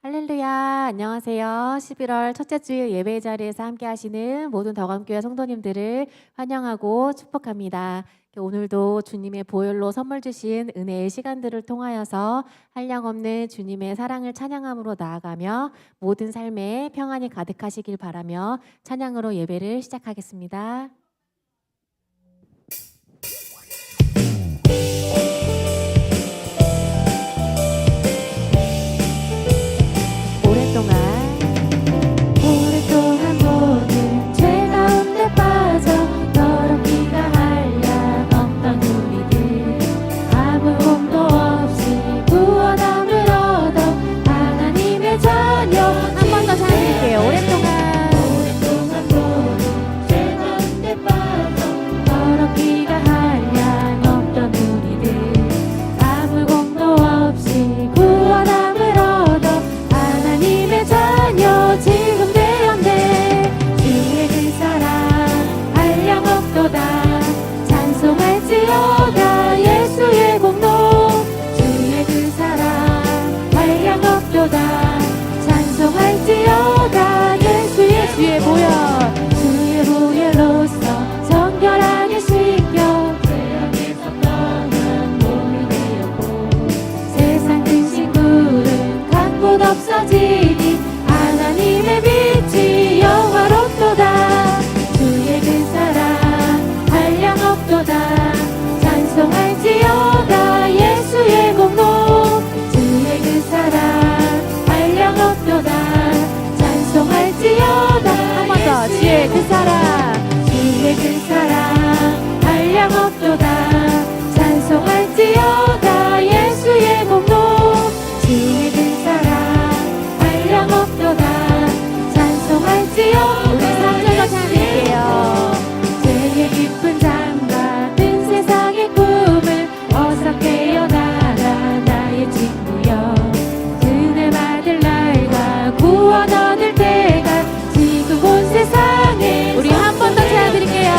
할렐루야, 안녕하세요. 11월 첫째 주일 예배 자리에서 함께 하시는 모든 덕암교회 성도님들을 환영하고 축복합니다. 오늘도 주님의 보혈로 선물 주신 은혜의 시간들을 통하여서 한량없는 주님의 사랑을 찬양함으로 나아가며 모든 삶에 평안이 가득하시길 바라며 찬양으로 예배를 시작하겠습니다. 오랫동안 모든 죄 가운데 빠져 더럽기가 한량 없던 우리들 아무 공도 없이 구원함을 얻어 하나님의 자녀. 한 번 더 찬양드릴게요. 오랫동안 모든 죄 가운데 빠져 더럽기가 한량 없던 우리들 아무 공도 없이 구원함을 얻어 하나님의 자녀. 지금 되었네. 주의 그 사랑 한량없도다. 찬송할지어다. 예수의 공로. 주의 그 사랑 한량없도다. 찬송할지어다. 예수의 주의 보혈로서 정결하게 씻겨 죄악에서 떠난 몸이 되었고 세상 큰 신굴은 간 곳 없어지니 하나님의 빛이 영화롭도다. 주의 그 사랑 한량없도다. 찬송할지어다. 예수의 공로. 주의 그 사랑 한량없도다. 찬송할지어다. 한 번 더. 주의 그 사랑 한량없도다. 찬송할지어다. 예수의 공로. 주의 그 사랑 한량없도다. 찬송할지어다. 우리 3절로 찬양할게요. 죄의 깊은 잠 같은 세상의 꿈을 어서 깨어나라 나의 친구여. 은혜 받을 날과 구원 얻을 때가 지금 온 세상에. 우리 한 번 더 찬양드릴게요.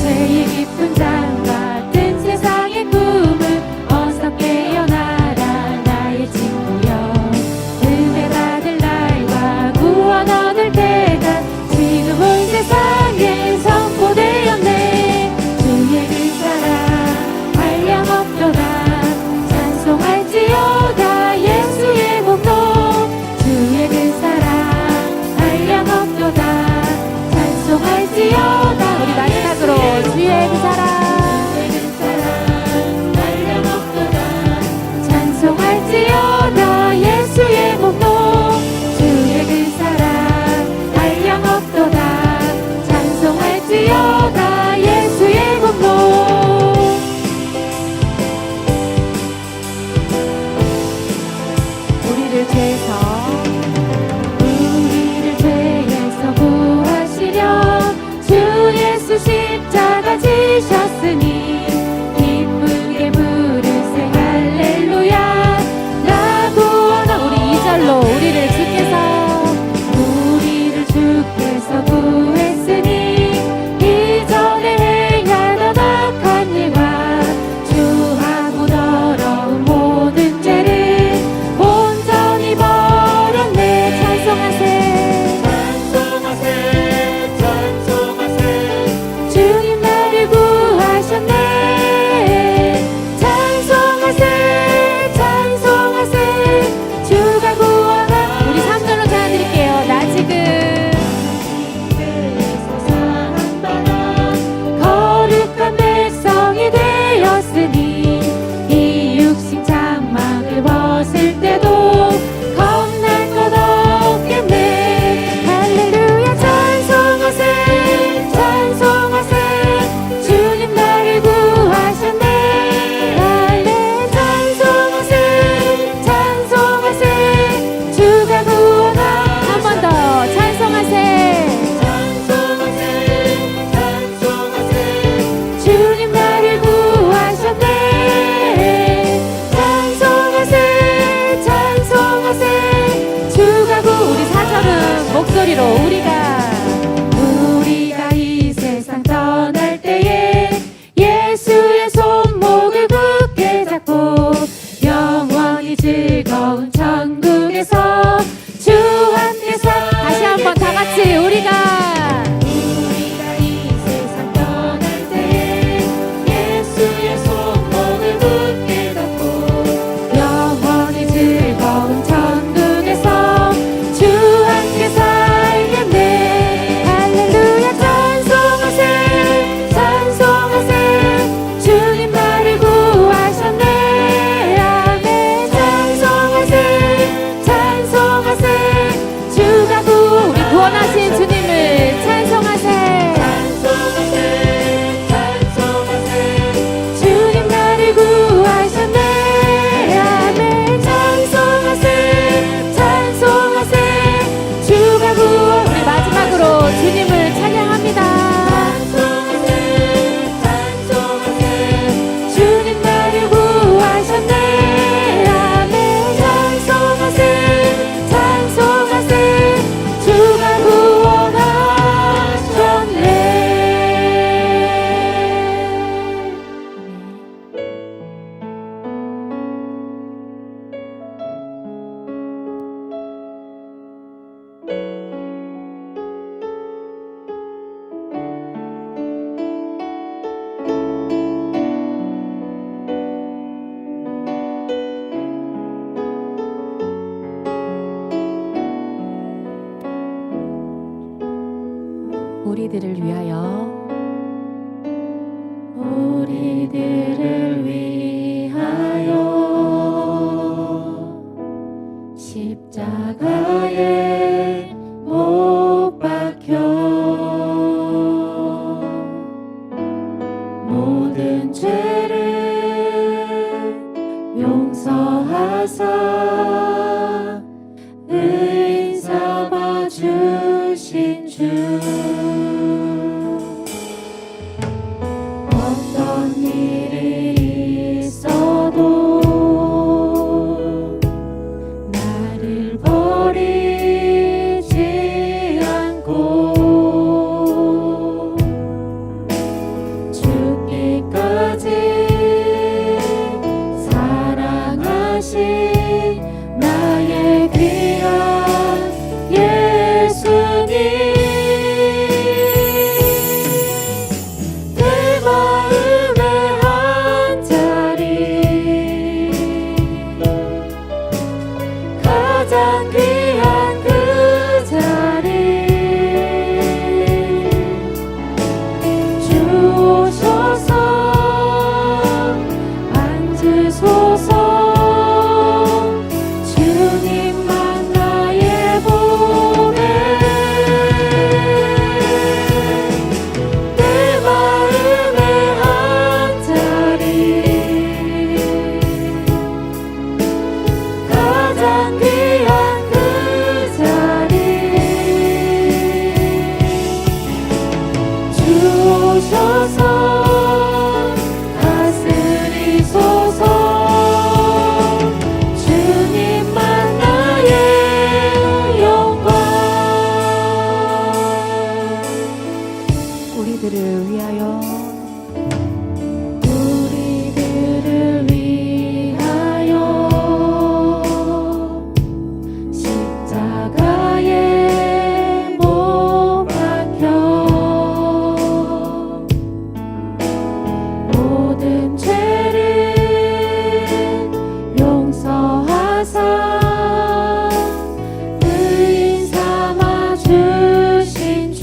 죄의 깊은 잠 같은 세상의 꿈을 어서 깨어나라 나의 친구여. 은혜 받을 날과 구원 얻을 때가 지금 온 세상에 선포되었네. 주의 그 사랑 한량없도다. 찬송할지어다. 예수의 공로. 주의 그 사랑 한량없도다. 찬송할지어다. 우리 마지막으로 주의 그 사랑 한량없도다. 찬송할지어다. 예수의 공로. 주의 그 사랑 한량없도다. 찬송할지어다. 예수의 공로. 우리를 죄에서 구하시려 주 예수 십자가 지셨으니 기쁘게 부르세 할렐루야. 나 구원하. 우리 2절로 우리를 주께서 구했으니 이전에 행하던 악한 일과 주하고 더러운 모든 죄를 온전히 버렸네. 찬송하세. 주님 나를 구하셨네. 찬송하세. 주가 구원하. 우리 3절로 찬양드릴게요. 나 지금 거룩한 백성이 되었으니 이 육신 장막을 벗을 때도 겁날 것 없겠네. 할렐루야. 찬송하세. 주님 나를 구하셨네. 할렐. 찬송하세. 주가 구원하. 한 번 더. 찬송하세. 주님 나를 구하셨네. 찬송하세. 주가 우리 4절은 목소리로 우리가 이 세상 떠날 때에 예수의 손목을 굳게 잡고 영원히 즐거운 천국에서 우리들을 위하여 우리들을 위하여 십자가에 못 박혀 모든 죄를 용서하사 의인 삼아 주신 주 어떤 일이 있어도 나를 버리지 않고 죽기까지 사랑하신 나의 귀한 예수님 내 마음의 한 자리 가장 귀한 그 자리 주옵소서 앉으소서 주님만 나의 보배 내 마음의 한 자리 가장 귀한 그 자리 주옵소서 다스리소서 주님만 나의 영광 우리들을 위하여 우리들을 위하여 십자가에 못 박혀 모든 죄를 용서하사 의인 삼아 주신 주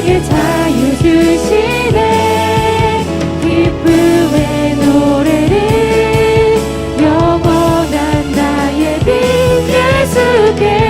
내게 자유 주시네. 기쁨의 노래를 영원한 나의 빛 예수께.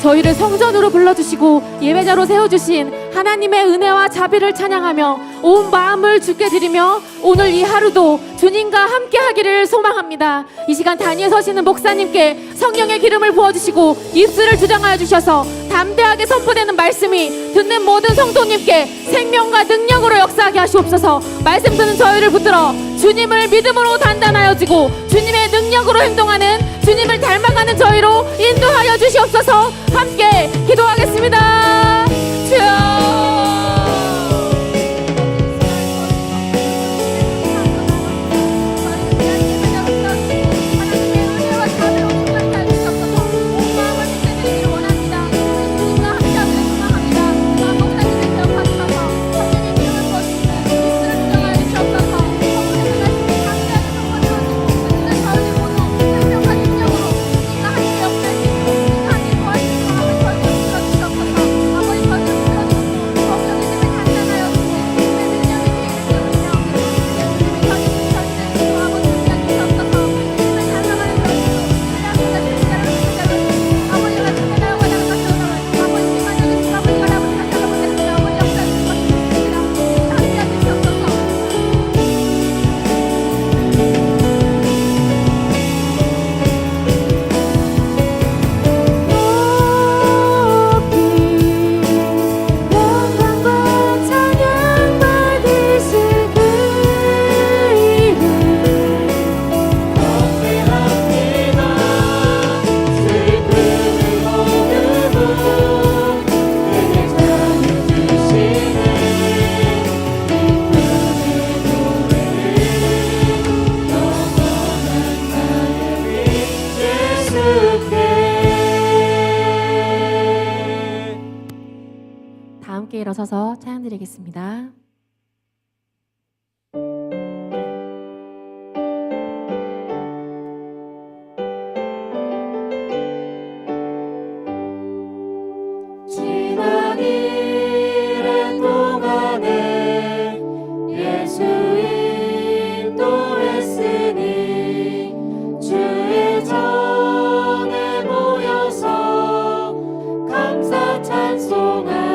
저희를 성전으로 불러주시고 예배자로 세워주신 하나님의 은혜와 자비를 찬양하며 온 마음을 주께 드리며 오늘 이 하루도 주님과 함께 하기를 소망합니다. 이 시간 단위에 서시는 목사님께 성령의 기름을 부어주시고 입술을 주장하여 주셔서 담대하게 선포되는 말씀이 듣는 모든 성도님께 생명과 능력으로 역사하게 하시옵소서. 말씀 듣는 저희를 붙들어 주님을 믿음으로 단단하여지고 주님의 능력으로 행동하는, 주님을 닮아가는 저희로 인도하여 주시옵소서. 함께 기도하겠습니다. 주여. 다 함께 일어서서 찬양 드리겠습니다. 지난 이래 동안에 예수 인도했으니 주의 전에 모여서 감사 찬송합니다.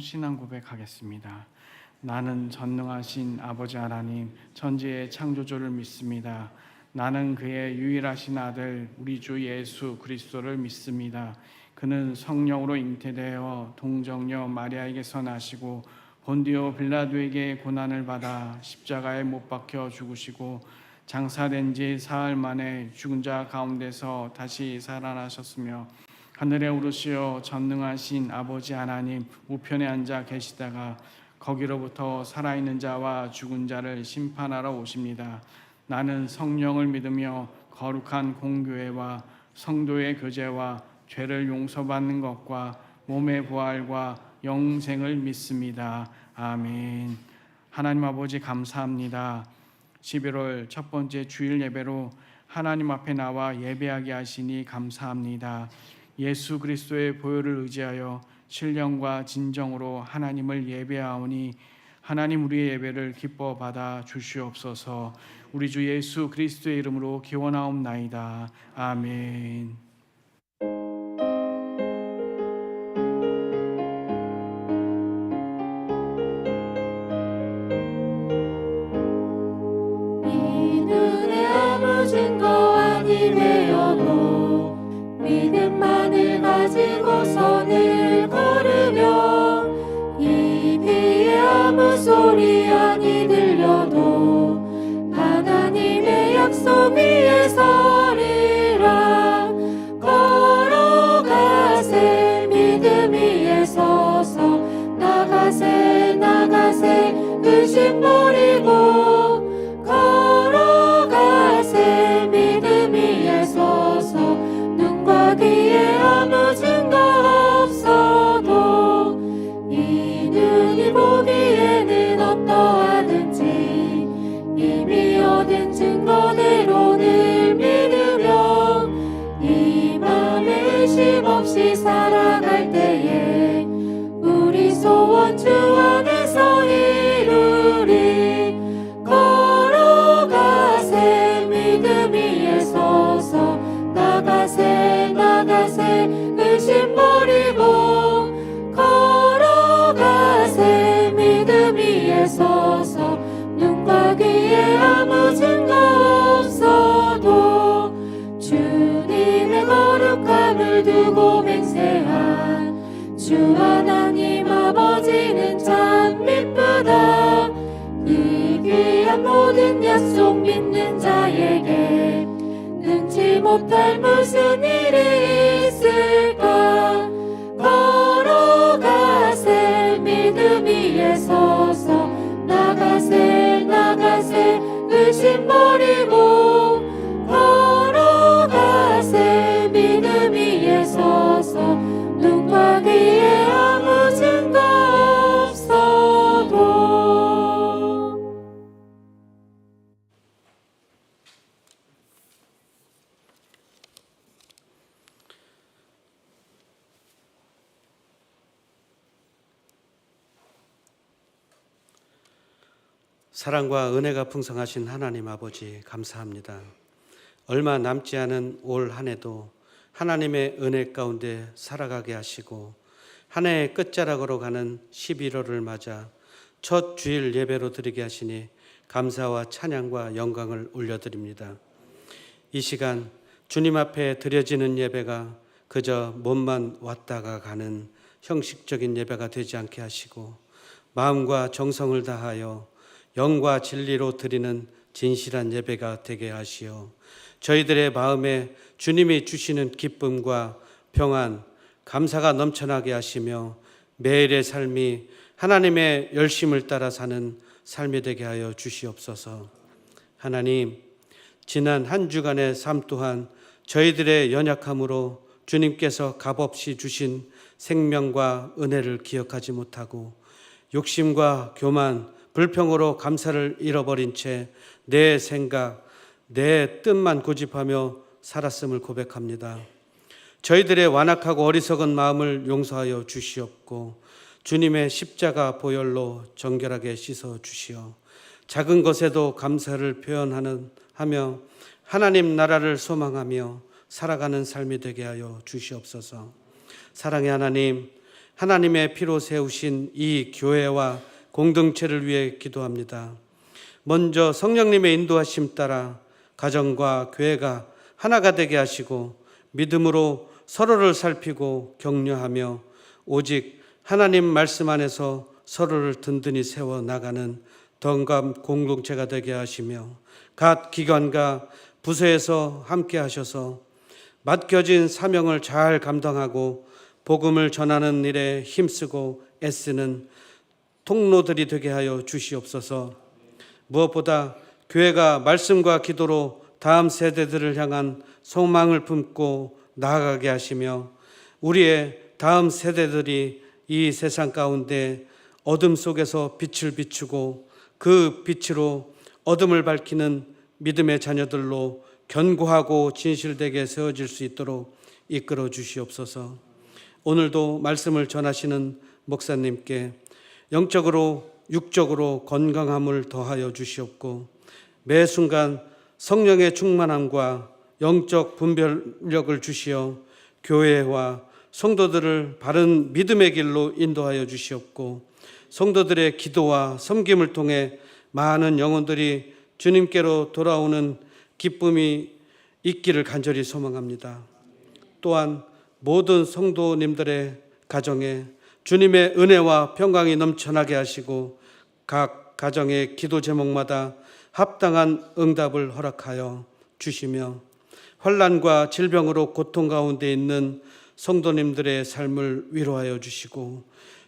신앙 고백하겠습니다. 나는 전능하신 아버지 하나님 천지의 창조주를 믿습니다. 나는 그의 유일하신 아들 우리 주 예수 그리스도를 믿습니다. 그는 성령으로 잉태되어 동정녀 마리아에게서 나시고 본디오 빌라도에게 고난을 받아 십자가에 못 박혀 죽으시고 장사된 지 사흘 만에 죽은 자 가운데서 다시 살아나셨으며 하늘에 오르시어 전능하신 아버지 하나님 우편에 앉아 계시다가 거기로부터 살아있는 자와 죽은 자를 심판하러 오십니다. 나는 성령을 믿으며 거룩한 공교회와 성도의 교제와 죄를 용서받는 것과 몸의 부활과 영생을 믿습니다. 아멘. 하나님 아버지 감사합니다. 11월 첫 번째 주일 예배로 하나님 앞에 나와 예배하게 하시니 감사합니다. 예수 그리스도의 보혈을 의지하여 신령과 진정으로 하나님을 예배하오니 하나님 우리의 예배를 기뻐 받아 주시옵소서. 우리 주 예수 그리스도의 이름으로 기원하옵나이다. 아멘. 이눈에 아무 증거 아니되어도 믿음만을 가지고서 늘 걸으며 이 귀에 아무 소리 아니 들려도 하나님의 약속 위에 서리라. 걸어가세 믿음 위에 서서 나가세 나가세 의심 버리고 걸어가세 믿음 위에 서서 눈과 귀에 아무 증거 없어도 이 눈이 보기에는 어떠하든지 이미 얻은 증거대로 늘 믿으며 이 맘에 의심 없이 살아갈 때에 우리 소원 주 안에서 이루리. 걸어가세 믿음 위에 서서 나가세 나가세 의심 버리고 걸어가세 믿음 위에 서서 눈과 귀에 아무 증거 없어도 주님의 거룩함을 두고 맹세한 주 하나님 아버지는 참 미쁘다. 이 귀한 모든 약속 믿는 자에게 능치 못할 무슨 일이 있을까. 걸어가세 믿음 위에 서서 나가세 나가세 의심 버리고 걸어가세 믿음 위에 서서 눈과 귀에 아무 증거 없어도. 사랑과 은혜가 풍성하신 하나님 아버지 감사합니다. 얼마 남지 않은 올 한 해도 하나님의 은혜 가운데 살아가게 하시고 한 해의 끝자락으로 가는 11월을 맞아 첫 주일 예배로 드리게 하시니 감사와 찬양과 영광을 올려드립니다. 이 시간 주님 앞에 드려지는 예배가 그저 몸만 왔다가 가는 형식적인 예배가 되지 않게 하시고 마음과 정성을 다하여 영과 진리로 드리는 진실한 예배가 되게 하시어 저희들의 마음에 주님이 주시는 기쁨과 평안, 감사가 넘쳐나게 하시며 매일의 삶이 하나님의 열심을 따라 사는 삶이 되게 하여 주시옵소서. 하나님, 지난 한 주간의 삶 또한 저희들의 연약함으로 주님께서 값없이 주신 생명과 은혜를 기억하지 못하고 욕심과 교만, 불평으로 감사를 잃어버린 채 내 생각, 내 뜻만 고집하며 살았음을 고백합니다. 저희들의 완악하고 어리석은 마음을 용서하여 주시옵고 주님의 십자가 보혈로 정결하게 씻어 주시어 작은 것에도 감사를 표현하며 하나님 나라를 소망하며 살아가는 삶이 되게 하여 주시옵소서. 사랑의 하나님, 하나님의 피로 세우신 이 교회와 공동체를 위해 기도합니다. 먼저 성령님의 인도하심 따라 가정과 교회가 하나가 되게 하시고 믿음으로 서로를 살피고 격려하며 오직 하나님 말씀 안에서 서로를 든든히 세워 나가는 덩감 공동체가 되게 하시며 각 기관과 부서에서 함께 하셔서 맡겨진 사명을 잘 감당하고 복음을 전하는 일에 힘쓰고 애쓰는 통로들이 되게 하여 주시옵소서. 무엇보다 교회가 말씀과 기도로 다음 세대들을 향한 소망을 품고 나아가게 하시며 우리의 다음 세대들이 이 세상 가운데 어둠 속에서 빛을 비추고 그 빛으로 어둠을 밝히는 믿음의 자녀들로 견고하고 진실되게 세워질 수 있도록 이끌어 주시옵소서. 오늘도 말씀을 전하시는 목사님께 영적으로 육적으로 건강함을 더하여 주시옵고 매 순간 성령의 충만함과 영적 분별력을 주시어 교회와 성도들을 바른 믿음의 길로 인도하여 주시옵고 성도들의 기도와 섬김을 통해 많은 영혼들이 주님께로 돌아오는 기쁨이 있기를 간절히 소망합니다. 또한 모든 성도님들의 가정에 주님의 은혜와 평강이 넘쳐나게 하시고 각 가정의 기도 제목마다 합당한 응답을 허락하여 주시며 환난과 질병으로 고통 가운데 있는 성도님들의 삶을 위로하여 주시고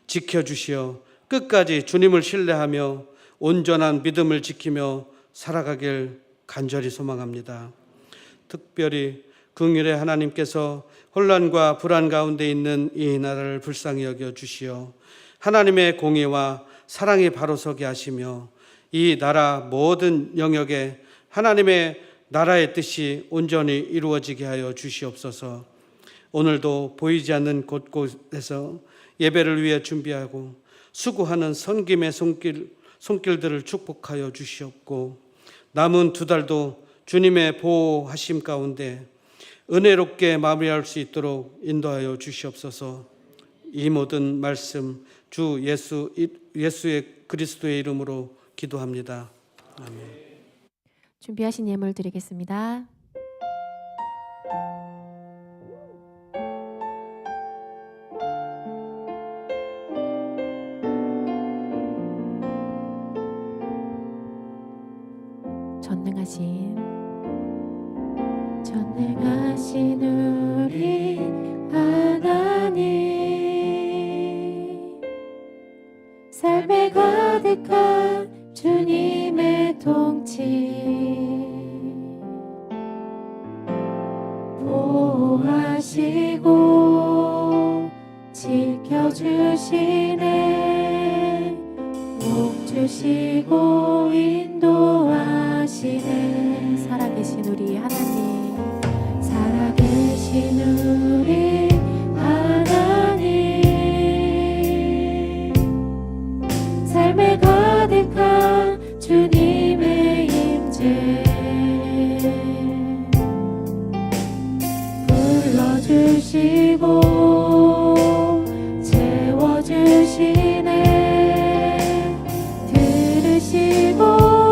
지켜주시어 끝까지 주님을 신뢰하며 온전한 믿음을 지키며 살아가길 간절히 소망합니다. 특별히 긍휼의 하나님께서 혼란과 불안 가운데 있는 이 나라를 불쌍히 여겨 주시어 하나님의 공의와 사랑이 바로 서게 하시며 이 나라 모든 영역에 하나님의 나라의 뜻이 온전히 이루어지게 하여 주시옵소서. 오늘도 보이지 않는 곳곳에서 예배를 위해 준비하고 수고하는 선김의 손길들을 축복하여 주시옵고 남은 두 달도 주님의 보호하심 가운데 은혜롭게 마무리할 수 있도록 인도하여 주시옵소서. 이 모든 말씀 주 예수의 그리스도의 이름으로 기도합니다. 아멘. 준비하신 예물 드리겠습니다. 전능하신 우리 하나님 삶에 가득한 주님의 통치 보호하시고 지켜주시네 복 주시고 인도하시네 살아계신 우리 하나님 살아계신 우리 하나님 삶에 가득한 주님의 임재 불러주시고 채워주시네 들으시고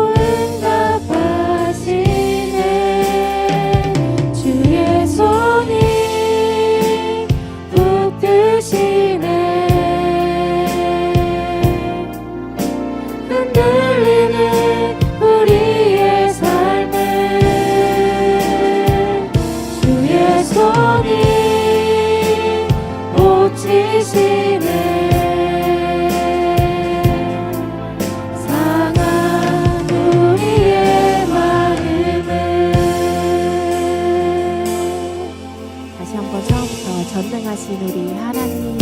전능하신 우리 하나님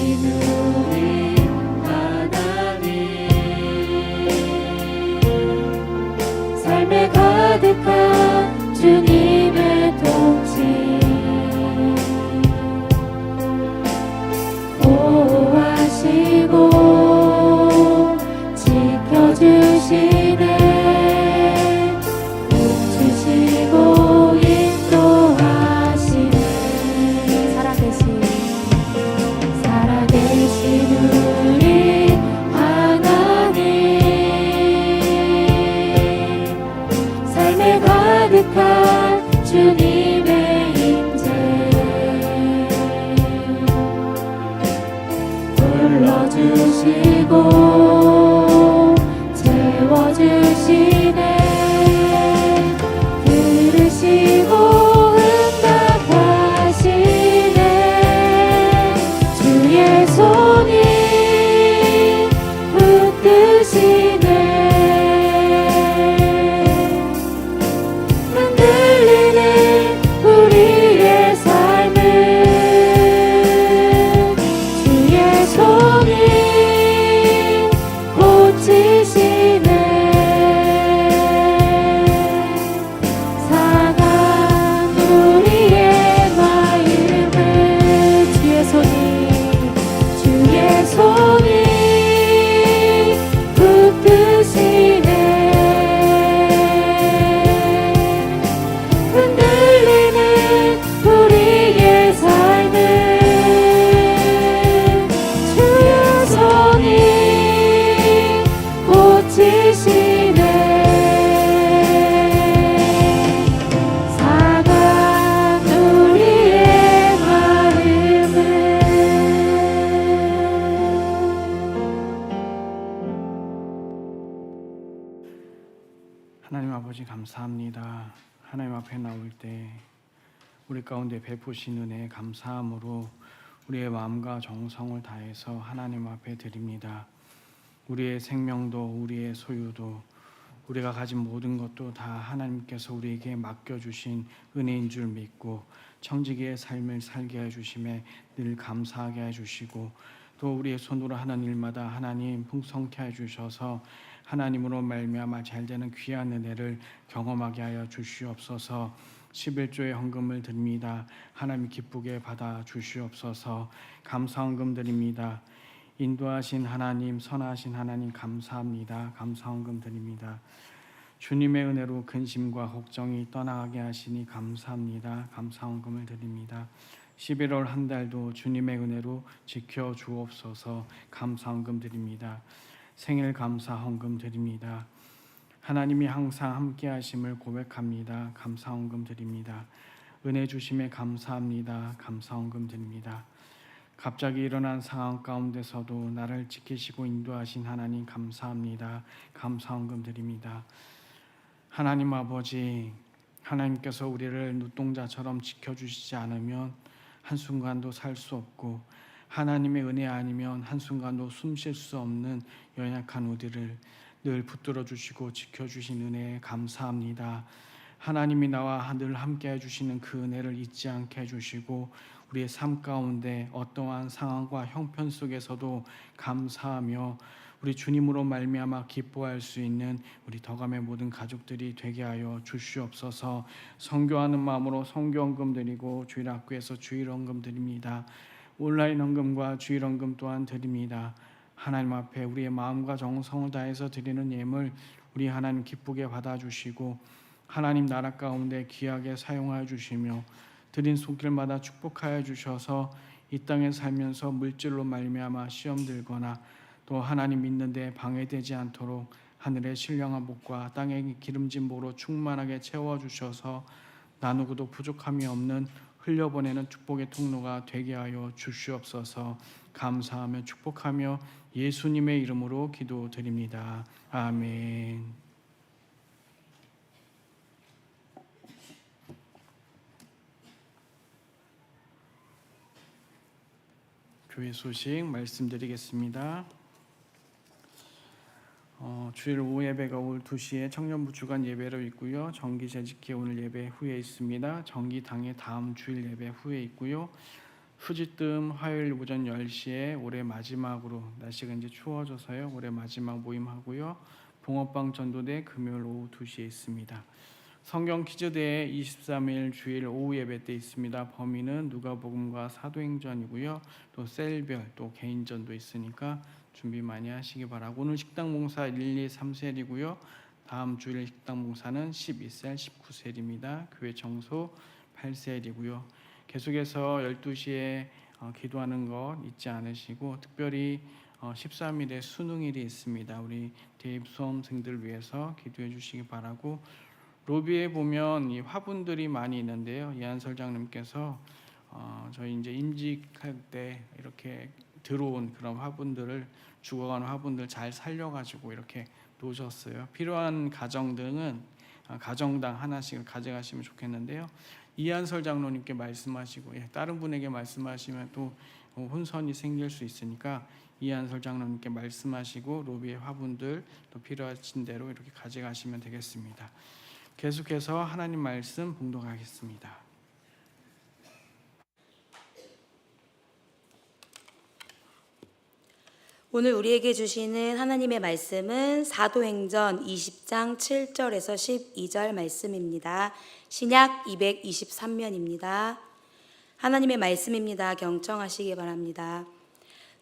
전능하신 우리 하나님 삶에 가득한 주님의 통치 보호하시고 지켜주시네 복 주시고 인도하시네 가득한 주님의 임재 불러주시고 채워주시네 들으시고 응답하시네 주의 손이 붙드시네 흔들리는 우리의 삶을 주의 손이 고치시네 상한 우리의 마음을 주의 손이 붙드시네 흔들리는 우리의 삶을 주의 손이 고치시네 상한 우리의 마음을 하나님 아버지 감사합니다. 하나님 앞에 나올 때 우리 가운데 베푸신 은혜에 감사함으로 우리의 마음과 정성을 다해서 하나님 앞에 드립니다. 우리의 생명도 우리의 소유도 우리가 가진 모든 것도 다 하나님께서 우리에게 맡겨주신 은혜인 줄 믿고 청지기의 삶을 살게 해주심에 늘 감사하게 해주시고 또 우리의 손으로 하는 일마다 하나님 풍성케 해주셔서 하나님으로 말미암아 잘되는 귀한 은혜를 경험하게 하여 주시옵소서. 11조의 헌금을 드립니다. 하나님 기쁘게 받아 주시옵소서. 감사 헌금 드립니다. 인도하신 하나님, 선하신 하나님 감사합니다. 감사 헌금 드립니다. 주님의 은혜로 근심과 걱정이 떠나가게 하시니 감사합니다. 감사 헌금을 드립니다. 11월 한 달도 주님의 은혜로 지켜 주옵소서. 감사 헌금 드립니다. 생일 감사 헌금 드립니다. 하나님이 항상 함께 하심을 고백합니다. 감사 헌금 드립니다. 은혜 주심에 감사합니다. 감사 헌금 드립니다. 갑자기 일어난 상황 가운데서도 나를 지키시고 인도하신 하나님 감사합니다. 감사 헌금 드립니다. 하나님 아버지, 하나님께서 우리를 눈동자처럼 지켜주시지 않으면 한순간도 살 수 없고 하나님의 은혜 아니면 한순간도 숨 쉴 수 없는 연약한 우리를 늘 붙들어 주시고 지켜주신 은혜에 감사합니다. 하나님이 나와 늘 함께 해주시는 그 은혜를 잊지 않게 해주시고 우리의 삶 가운데 어떠한 상황과 형편 속에서도 감사하며 우리 주님으로 말미암아 기뻐할 수 있는 우리 덕암의 모든 가족들이 되게 하여 주시옵소서. 선교하는 마음으로 선교헌금 드리고 주일학교에서 주일헌금 드립니다. 온라인 헌금과 주일헌금 또한 드립니다. 하나님 앞에 우리의 마음과 정성을 다해서 드리는 예물 우리 하나님 기쁘게 받아주시고 하나님 나라 가운데 귀하게 사용하여 주시며 드린 손길마다 축복하여 주셔서 이 땅에 살면서 물질로 말미암아 시험 들거나 또 하나님 믿는 데 방해되지 않도록 하늘의 신령한 복과 땅의 기름진 복으로 충만하게 채워주셔서 나누고도 부족함이 없는 흘려보내는 축복의 통로가 되게 하여 주시옵소서. 감사하며 축복하며 예수님의 이름으로 기도드립니다. 아멘. 교회 소식 말씀드리겠습니다. 주일 오후 예배가 오후 2시에 청년부 주간 예배로 있고요. 정기 재직회 오늘 예배 후에 있습니다. 정기 당일 다음 주일 예배 후에 있고요. 후지뜸 화요일 오전 10시에 올해 마지막으로 날씨가 이제 추워져서요. 올해 마지막 모임하고요. 붕어빵 전도대 금요일 오후 2시에 있습니다. 성경 퀴즈대회 23일 주일 오후 예배 때 있습니다. 범위는 누가복음과 사도행전이고요. 또 셀별 또 개인전도 있으니까 준비 많이 하시기 바라고 오늘 식당 봉사 1, 2, 3셀이고요. 다음 주일 식당 봉사는 12셀, 19셀입니다. 교회 청소 8셀이고요. 계속해서 12시에 기도하는 것 잊지 않으시고 특별히 13일에 수능일이 있습니다. 우리 대입 수험생들 위해서 기도해 주시기 바라고 로비에 보면 이 화분들이 많이 있는데요. 이한설 장님께서 저희 이제 임직할 때 이렇게 들어온 그런 화분들을 죽어가는 화분들 잘 살려가지고 이렇게 놓으셨어요. 필요한 가정들은 가정당 하나씩 가져가시면 좋겠는데요. 이한설 장로님께 말씀하시고 다른 분에게 말씀하시면 또 혼선이 생길 수 있으니까 이한설 장로님께 말씀하시고 로비의 화분들 또 필요하신 대로 이렇게 가져가시면 되겠습니다. 계속해서 하나님 말씀 봉독하겠습니다. 오늘 우리에게 주시는 하나님의 말씀은 사도행전 20장 7절에서 12절 말씀입니다. 신약 223면입니다. 하나님의 말씀입니다. 경청하시기 바랍니다.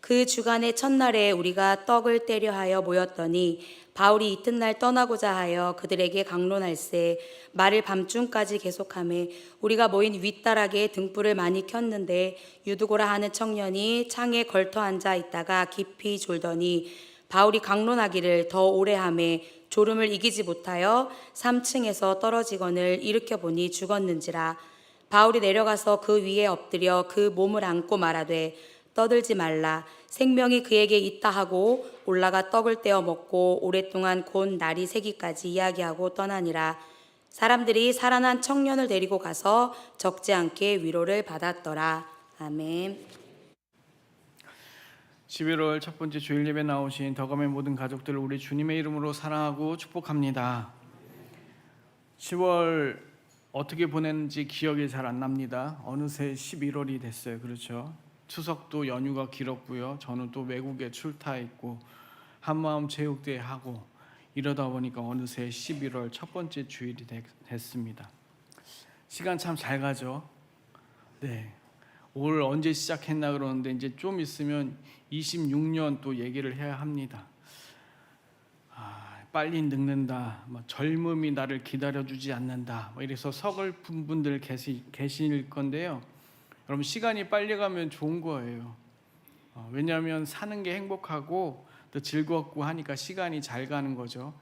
그 주간의 첫날에 우리가 떡을 떼려 하여 모였더니 바울이 이튿날 떠나고자 하여 그들에게 강론할세 말을 밤중까지 계속하매 우리가 모인 윗다락에 등불을 많이 켰는데 유두고라 하는 청년이 창에 걸터 앉아 있다가 깊이 졸더니 바울이 강론하기를 더 오래 하매 졸음을 이기지 못하여 3층에서 떨어지거늘 일으켜 보니 죽었는지라. 바울이 내려가서 그 위에 엎드려 그 몸을 안고 말하되 떠들지 말라. 생명이 그에게 있다 하고 올라가 떡을 떼어 먹고 오랫동안 곧 날이 새기까지 이야기하고 떠나니라. 사람들이 살아난 청년을 데리고 가서 적지 않게 위로를 받았더라. 아멘. 11월 첫 번째 주일 예배 나오신 덕암의 모든 가족들을 우리 주님의 이름으로 사랑하고 축복합니다. 10월 어떻게 보냈는지 기억이 잘 안 납니다. 어느새 11월이 됐어요. 그렇죠? 추석도 연휴가 길었고요. 저는 또 외국에 출타했고 한마음 체육대회 하고 이러다 보니까 어느새 11월 첫 번째 주일이 됐습니다. 시간 참 잘 가죠. 네, 올 언제 시작했나 그러는데 이제 좀 있으면 26년 또 얘기를 해야 합니다. 빨리 늙는다, 젊음이 나를 기다려주지 않는다, 이래서 서글픈 분들 계실 건데요. 여러분, 시간이 빨리 가면 좋은 거예요. 왜냐하면 사는 게 행복하고 또 즐겁고 하니까 시간이 잘 가는 거죠.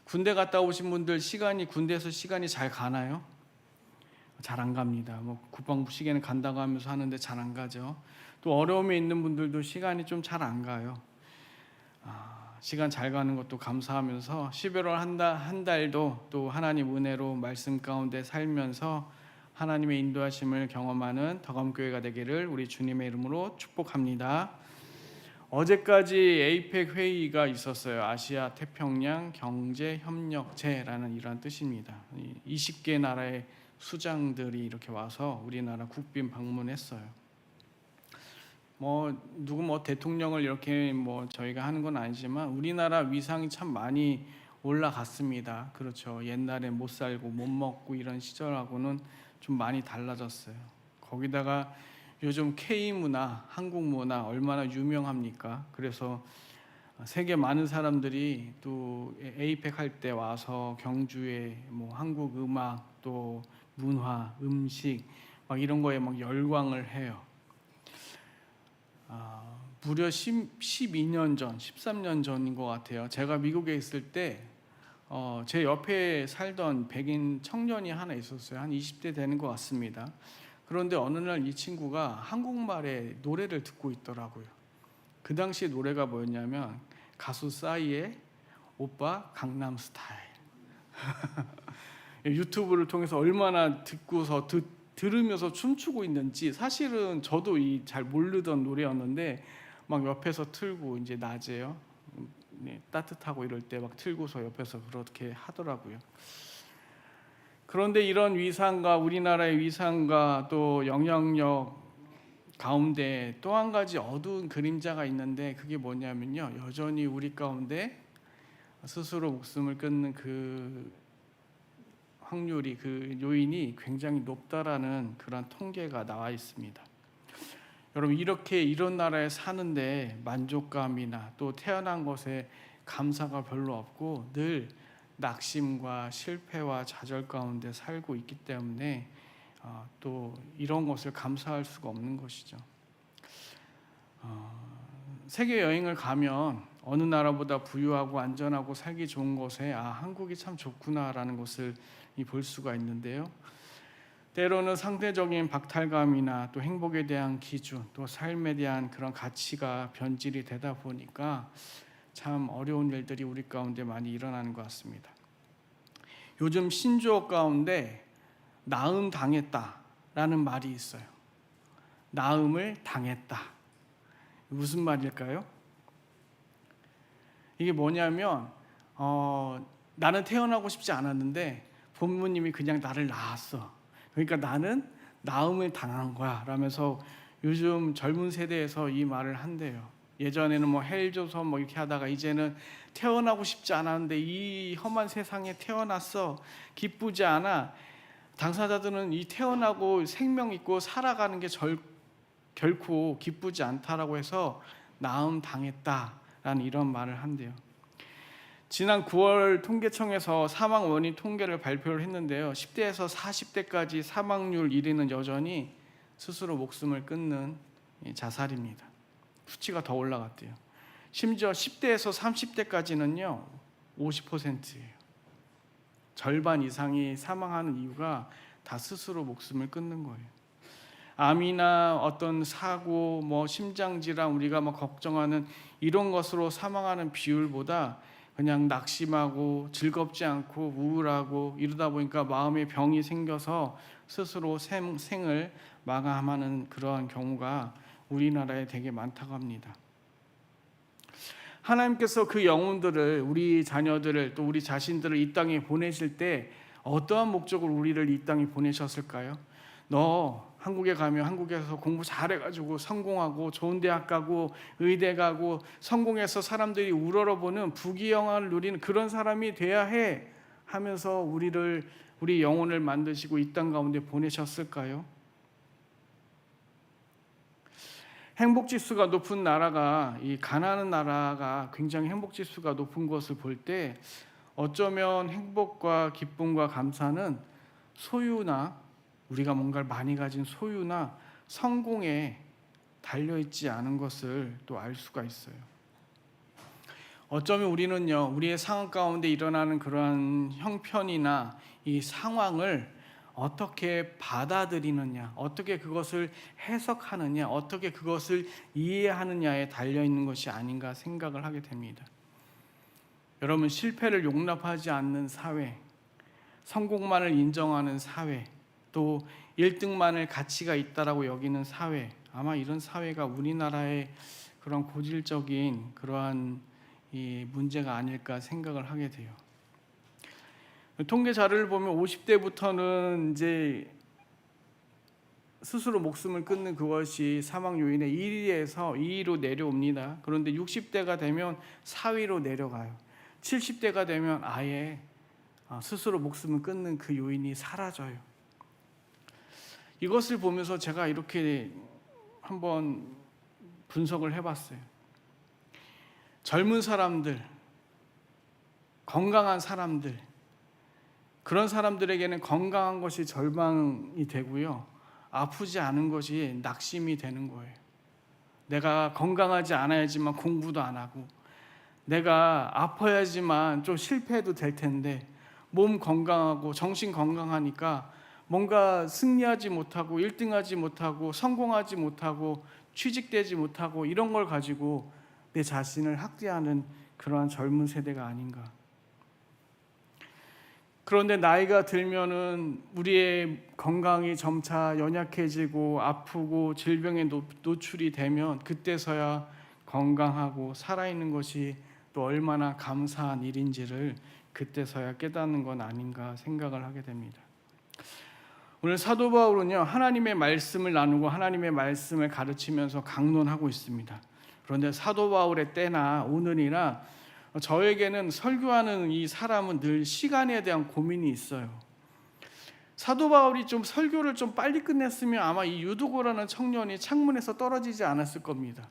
군대 갔다 오신 분들 군대에서 시간이 잘 가나요? 잘 안 갑니다. 국방부 시계는 간다고 하면서 하는데 잘 안 가죠. 또 어려움에 있는 분들도 시간이 좀 잘 안 가요. 시간 잘 가는 것도 감사하면서 11월 한 달도 또 하나님 은혜로 말씀 가운데 살면서 하나님의 인도하심을 경험하는 덕암교회가 되기를 우리 주님의 이름으로 축복합니다. 어제까지 에이펙 회의가 있었어요. 아시아 태평양 경제협력체라는 이러한 뜻입니다. 20개 나라의 수장들이 이렇게 와서 우리나라 국빈 방문했어요. 누구 대통령을 이렇게 저희가 하는 건 아니지만 우리나라 위상이 참 많이 올라갔습니다. 그렇죠. 옛날에 못 살고 못 먹고 이런 시절하고는 좀 많이 달라졌어요. 거기다가 요즘 K문화, 한국 문화 얼마나 유명합니까? 그래서 세계 많은 사람들이 또 에이펙 할 때 와서 경주에 한국 음악 또 문화, 음식 이런 거에 열광을 해요. 무려 12년 전, 13년 전인 것 같아요. 제가 미국에 있을 때 제 옆에 살던 백인 청년이 하나 있었어요. 한 20대 되는 것 같습니다. 그런데 어느 날 이 친구가 한국말의 노래를 듣고 있더라고요. 그 당시 노래가 뭐였냐면 가수 싸이의 오빠 강남스타일. 유튜브를 통해서 얼마나 듣고서 들으면서 춤추고 있는지 사실은 저도 잘 모르던 노래였는데 막 옆에서 틀고 이제 낮에요. 따뜻하고 이럴 때 막 틀고서 옆에서 그렇게 하더라고요. 그런데 이런 위상과 우리나라의 위상과 또 영향력 가운데 또 한 가지 어두운 그림자가 있는데 그게 뭐냐면요. 여전히 우리 가운데 스스로 목숨을 끊는 그 확률이 그 요인이 굉장히 높다라는 그런 통계가 나와 있습니다. 여러분, 이런 나라에 사는데 만족감이나 또 태어난 것에 감사가 별로 없고 늘 낙심과 실패와 좌절 가운데 살고 있기 때문에 또 이런 것을 감사할 수가 없는 것이죠. 세계 여행을 가면 어느 나라보다 부유하고 안전하고 살기 좋은 곳에 한국이 참 좋구나라는 것을 볼 수가 있는데요. 때로는 상대적인 박탈감이나 또 행복에 대한 기준, 또 삶에 대한 그런 가치가 변질이 되다 보니까 참 어려운 일들이 우리 가운데 많이 일어나는 것 같습니다. 요즘 신조어 가운데 나음 당했다라는 말이 있어요. 나음을 당했다. 무슨 말일까요? 이게 뭐냐면 나는 태어나고 싶지 않았는데 부모님이 그냥 나를 낳았어. 그러니까 나는 나음을 당한 거야 라면서 요즘 젊은 세대에서 이 말을 한대요. 예전에는 뭐 헬조선 뭐 이렇게 하다가 이제는 태어나고 싶지 않았는데 이 험한 세상에 태어났어. 기쁘지 않아. 당사자들은 이 태어나고 생명 있고 살아가는 게 결코 기쁘지 않다라고 해서 나음 당했다라는 이런 말을 한대요. 지난 9월 통계청에서 사망 원인 통계를 발표를 했는데요. 10대에서 40대까지 사망률 1위는 여전히 스스로 목숨을 끊는 자살입니다. 수치가 더 올라갔대요. 심지어 10대에서 30대까지는요 50%예요. 절반 이상이 사망하는 이유가 다 스스로 목숨을 끊는 거예요. 암이나 어떤 사고, 뭐 심장질환 우리가 막 걱정하는 이런 것으로 사망하는 비율보다 그냥 낙심하고 즐겁지 않고 우울하고 이러다 보니까 마음에 병이 생겨서 스스로 생을 마감하는 그러한 경우가 우리나라에 되게 많다고 합니다. 하나님께서 그 영혼들을, 우리 자녀들을, 또 우리 자신들을 이 땅에 보내실 때 어떠한 목적으로 우리를 이 땅에 보내셨을까요? 너 한국에 가면 한국에서 공부 잘해가지고 성공하고 좋은 대학 가고 의대 가고 성공해서 사람들이 우러러보는 부귀영화를 누리는 그런 사람이 돼야 해 하면서 우리 영혼을 만드시고 이 땅 가운데 보내셨을까요? 행복지수가 높은 나라가, 이 가난한 나라가 굉장히 행복지수가 높은 것을 볼 때 어쩌면 행복과 기쁨과 감사는 소유나 우리가 뭔가를 많이 가진 소유나 성공에 달려있지 않은 것을 또 알 수가 있어요. 어쩌면 우리는요, 우리의 상황 가운데 일어나는 그러한 형편이나 이 상황을 어떻게 받아들이느냐, 어떻게 그것을 해석하느냐, 어떻게 그것을 이해하느냐에 달려있는 것이 아닌가 생각을 하게 됩니다. 여러분, 실패를 용납하지 않는 사회, 성공만을 인정하는 사회, 또 1등만을 가치가 있다라고 여기는 사회, 아마 이런 사회가 우리나라의 그런 고질적인 그러한 이 문제가 아닐까 생각을 하게 돼요. 통계 자료를 보면 50대부터는 이제 스스로 목숨을 끊는 그것이 사망 요인의 1위에서 2위로 내려옵니다. 그런데 60대가 되면 4위로 내려가요. 70대가 되면 아예 스스로 목숨을 끊는 그 요인이 사라져요. 이것을 보면서 제가 이렇게 한번 분석을 해봤어요. 젊은 사람들, 건강한 사람들, 그런 사람들에게는 건강한 것이 절망이 되고요, 아프지 않은 것이 낙심이 되는 거예요. 내가 건강하지 않아야지만 공부도 안 하고, 내가 아파야지만 좀 실패해도 될 텐데, 몸 건강하고 정신 건강하니까 뭔가 승리하지 못하고 1등하지 못하고 성공하지 못하고 취직되지 못하고 이런 걸 가지고 내 자신을 학대하는 그러한 젊은 세대가 아닌가. 그런데 나이가 들면은 우리의 건강이 점차 연약해지고 아프고 질병에 노출이 되면 그때서야 건강하고 살아있는 것이 또 얼마나 감사한 일인지를 그때서야 깨닫는 건 아닌가 생각을 하게 됩니다. 오늘 사도 바울은요, 하나님의 말씀을 나누고 하나님의 말씀을 가르치면서 강론하고 있습니다. 그런데 사도 바울의 때나 오늘이나 저에게는 설교하는 이 사람은 늘 시간에 대한 고민이 있어요. 사도 바울이 좀 설교를 좀 빨리 끝냈으면 아마 이 유두고라는 청년이 창문에서 떨어지지 않았을 겁니다.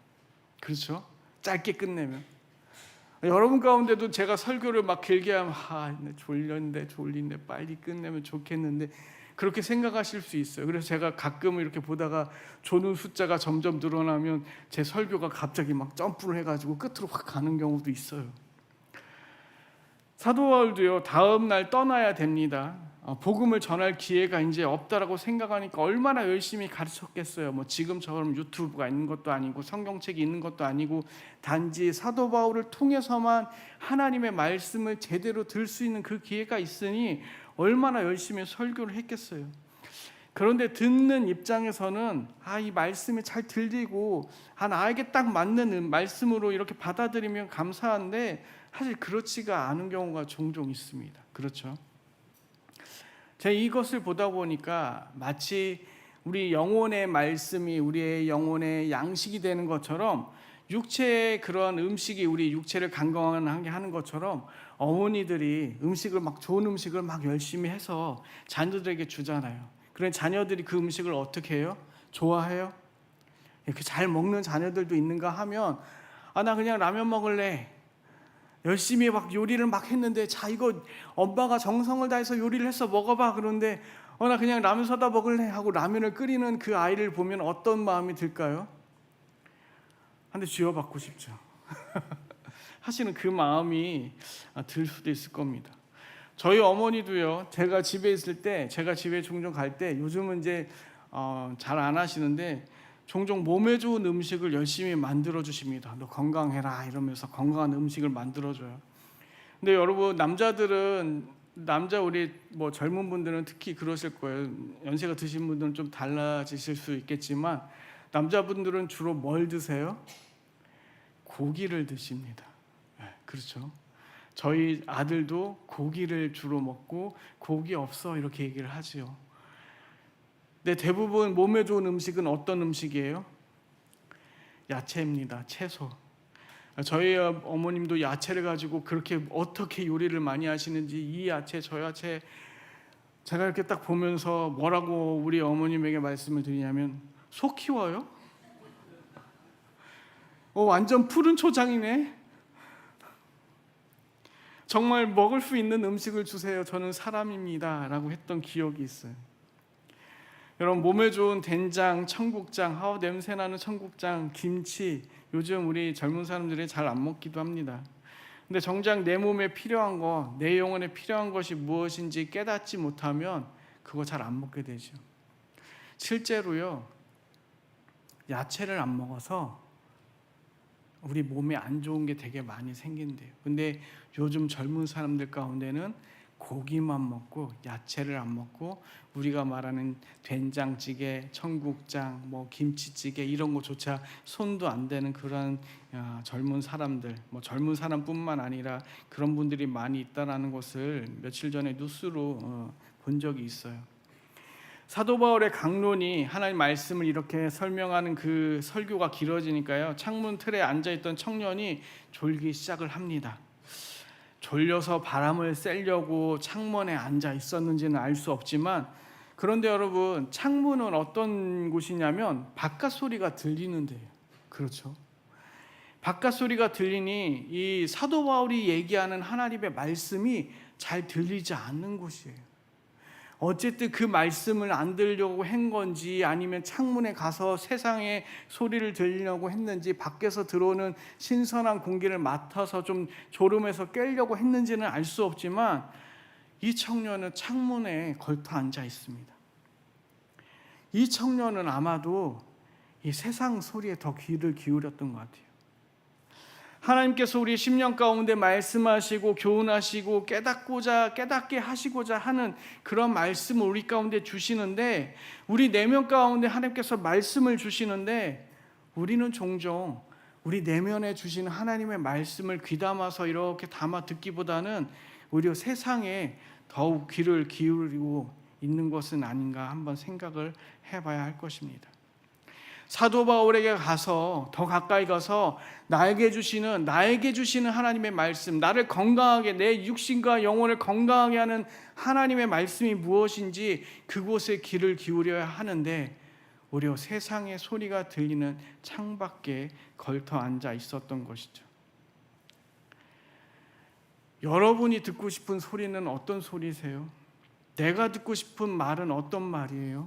그렇죠? 짧게 끝내면. 여러분 가운데도 제가 설교를 막 길게 하면 졸린데 빨리 끝내면 좋겠는데, 그렇게 생각하실 수 있어요. 그래서 제가 가끔 이렇게 보다가 조는 숫자가 점점 늘어나면 제 설교가 갑자기 막 점프를 해가지고 끝으로 확 가는 경우도 있어요. 사도 바울도요, 다음 날 떠나야 됩니다. 복음을 전할 기회가 이제 없다라고 생각하니까 얼마나 열심히 가르쳤겠어요. 뭐 지금처럼 유튜브가 있는 것도 아니고 성경책이 있는 것도 아니고 단지 사도 바울을 통해서만 하나님의 말씀을 제대로 들을 수 있는 그 기회가 있으니 얼마나 열심히 설교를 했겠어요. 그런데 듣는 입장에서는 이 말씀이 잘 들리고 나에게 딱 맞는 말씀으로 이렇게 받아들이면 감사한데 사실 그렇지가 않은 경우가 종종 있습니다. 그렇죠? 제가 이것을 보다 보니까 마치 우리 영혼의 말씀이 우리의 영혼의 양식이 되는 것처럼 육체의 그런 음식이 우리 육체를 건강하게 하는 것처럼 어머니들이 음식을 막 좋은 음식을 막 열심히 해서 자녀들에게 주잖아요. 그런 자녀들이 그 음식을 어떻게 해요? 좋아해요? 이렇게 잘 먹는 자녀들도 있는가 하면 나 그냥 라면 먹을래. 열심히 막 요리를 막 했는데 이거 엄마가 정성을 다해서 요리를 해서 먹어봐. 그런데 나 그냥 라면 사다 먹을래 하고 라면을 끓이는 그 아이를 보면 어떤 마음이 들까요? 한 대 쥐어받고 싶죠. 사실은 그 마음이 들 수도 있을 겁니다. 저희 어머니도요, 제가 집에 있을 때, 제가 집에 종종 갈 때, 요즘은 이제 잘 안 하시는데 종종 몸에 좋은 음식을 열심히 만들어 주십니다. 너 건강해라 이러면서 건강한 음식을 만들어 줘요. 근데 여러분, 남자 우리 뭐 젊은 분들은 특히 그러실 거예요. 연세가 드신 분들은 좀 달라지실 수 있겠지만 남자분들은 주로 뭘 드세요? 고기를 드십니다. 그렇죠. 저희 아들도 고기를 주로 먹고 고기 없어 이렇게 얘기를 하지요. 근데 대부분 몸에 좋은 음식은 어떤 음식이에요? 야채입니다. 채소. 저희 어머님도 야채를 가지고 그렇게 어떻게 요리를 많이 하시는지 이 야채 저 야채 제가 이렇게 딱 보면서 뭐라고 우리 어머님에게 말씀을 드리냐면 소 키워요? 완전 푸른 초장이네. 정말 먹을 수 있는 음식을 주세요. 저는 사람입니다. 라고 했던 기억이 있어요. 여러분, 몸에 좋은 된장, 청국장, 냄새나는 청국장, 김치, 요즘 우리 젊은 사람들이 잘 안 먹기도 합니다. 근데 정작 내 몸에 필요한 거, 내 영혼에 필요한 것이 무엇인지 깨닫지 못하면 그거 잘 안 먹게 되죠. 실제로요, 야채를 안 먹어서 우리 몸에 안 좋은 게 되게 많이 생긴대요. 근데 요즘 젊은 사람들 가운데는 고기만 먹고 야채를 안 먹고 우리가 말하는 된장찌개, 청국장, 뭐 김치찌개 이런 거조차 손도 안 대는 그런 젊은 사람들, 뭐 젊은 사람뿐만 아니라 그런 분들이 많이 있다라는 것을 며칠 전에 뉴스로 본 적이 있어요. 사도 바울의 강론이 하나님 말씀을 이렇게 설명하는 그 설교가 길어지니까요, 창문 틀에 앉아있던 청년이 졸기 시작을 합니다. 졸려서 바람을 쐬려고 창문에 앉아 있었는지는 알 수 없지만, 그런데 여러분, 창문은 어떤 곳이냐면 바깥 소리가 들리는 데예요. 그렇죠? 바깥 소리가 들리니 이 사도 바울이 얘기하는 하나님의 말씀이 잘 들리지 않는 곳이에요. 어쨌든 그 말씀을 안 들으려고 한 건지 아니면 창문에 가서 세상의 소리를 들으려고 했는지 밖에서 들어오는 신선한 공기를 맡아서 좀 졸음에서 깨려고 했는지는 알 수 없지만 이 청년은 창문에 걸터 앉아 있습니다. 이 청년은 아마도 이 세상 소리에 더 귀를 기울였던 것 같아요. 하나님께서 우리 심령 가운데 말씀하시고 교훈하시고 깨닫게 하시고자 하는 그런 말씀을 우리 가운데 주시는데, 우리 내면 가운데 하나님께서 말씀을 주시는데 우리는 종종 우리 내면에 주시는 하나님의 말씀을 귀담아서 이렇게 담아 듣기보다는 오히려 세상에 더욱 귀를 기울이고 있는 것은 아닌가 한번 생각을 해봐야 할 것입니다. 사도 바울에게 가서 더 가까이 가서 나에게 주시는 하나님의 말씀, 나를 건강하게, 내 육신과 영혼을 건강하게 하는 하나님의 말씀이 무엇인지 그곳에 귀를 기울여야 하는데 오히려 세상의 소리가 들리는 창밖에 걸터 앉아 있었던 것이죠. 여러분이 듣고 싶은 소리는 어떤 소리세요? 내가 듣고 싶은 말은 어떤 말이에요?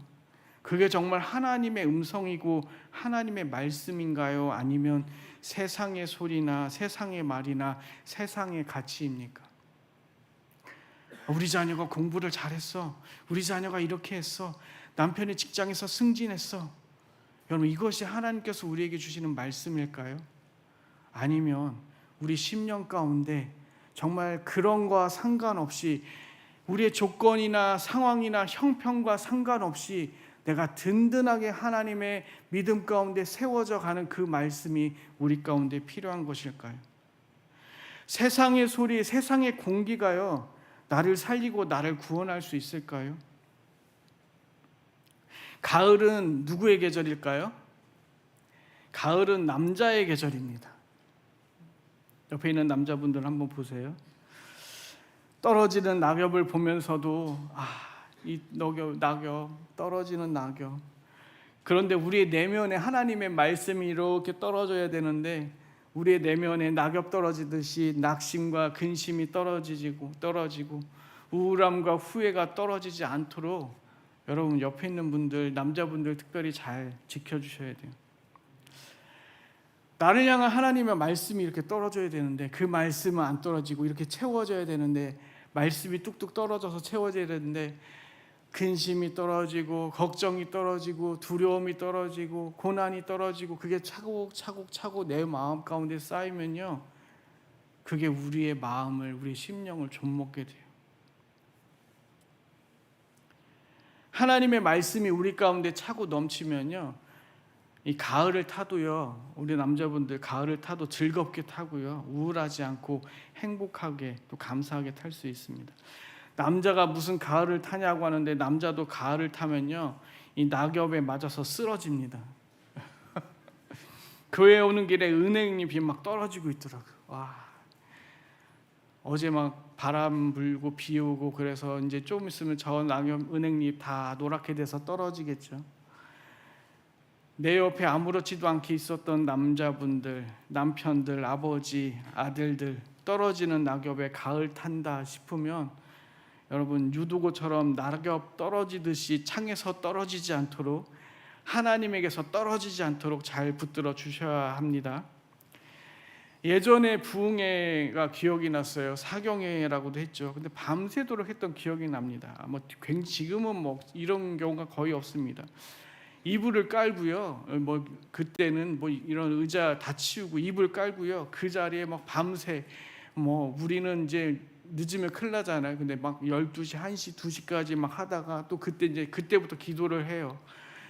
그게 정말 하나님의 음성이고 하나님의 말씀인가요? 아니면 세상의 소리나 세상의 말이나 세상의 가치입니까? 우리 자녀가 공부를 잘했어. 우리 자녀가 이렇게 했어. 남편이 직장에서 승진했어. 여러분, 이것이 하나님께서 우리에게 주시는 말씀일까요? 아니면 우리 심령 가운데 정말 그런 거와 상관없이, 우리의 조건이나 상황이나 형편과 상관없이 내가 든든하게 하나님의 믿음 가운데 세워져 가는 그 말씀이 우리 가운데 필요한 것일까요? 세상의 소리, 세상의 공기가요, 나를 살리고 나를 구원할 수 있을까요? 가을은 누구의 계절일까요? 가을은 남자의 계절입니다. 옆에 있는 남자분들 한번 보세요. 떨어지는 낙엽을 보면서도 이 낙엽, 떨어지는 낙엽. 그런데 우리의 내면에 하나님의 말씀이 이렇게 떨어져야 되는데, 우리의 내면에 낙엽 떨어지듯이 낙심과 근심이 떨어지고 우울함과 후회가 떨어지지 않도록 여러분, 옆에 있는 분들, 남자분들 특별히 잘 지켜주셔야 돼요. 나를 향한 하나님의 말씀이 이렇게 떨어져야 되는데, 그 말씀은 안 떨어지고 이렇게 채워져야 되는데, 말씀이 뚝뚝 떨어져서 채워져야 되는데, 근심이 떨어지고 걱정이 떨어지고 두려움이 떨어지고 고난이 떨어지고, 그게 차곡차곡 내 마음 가운데 쌓이면요, 그게 우리의 마음을, 우리의 심령을 좀먹게 돼요. 하나님의 말씀이 우리 가운데 차고 넘치면요, 이 가을을 타도요, 우리 남자분들 가을을 타도 즐겁게 타고요, 우울하지 않고 행복하게 또 감사하게 탈 수 있습니다. 남자가 무슨 가을을 타냐고 하는데, 남자도 가을을 타면요, 이 낙엽에 맞아서 쓰러집니다. 교회 오는 길에 은행잎이 막 떨어지고 있더라고요. 와, 어제 막 바람 불고 비 오고 그래서 이제 좀 있으면 저 낙엽, 은행잎 다 노랗게 돼서 떨어지겠죠. 내 옆에 아무렇지도 않게 있었던 남자분들, 남편들, 아버지, 아들들, 떨어지는 낙엽에 가을 탄다 싶으면 여러분, 유두고처럼 낙엽 떨어지듯이 창에서 떨어지지 않도록, 하나님에게서 떨어지지 않도록 잘 붙들어 주셔야 합니다. 예전에 부흥회가 기억이 났어요. 사경회라고도 했죠. 근데 밤새도록 했던 기억이 납니다. 지금은 뭐 이런 경우가 거의 없습니다. 이불을 깔고요, 그때는 이런 의자 다 치우고 이불 깔고요, 그 자리에 막 밤새, 우리는 이제 늦으면 큰일 나잖아요. 근데 막 12시, 1시, 2시까지 막 하다가 또 그때부터 기도를 해요.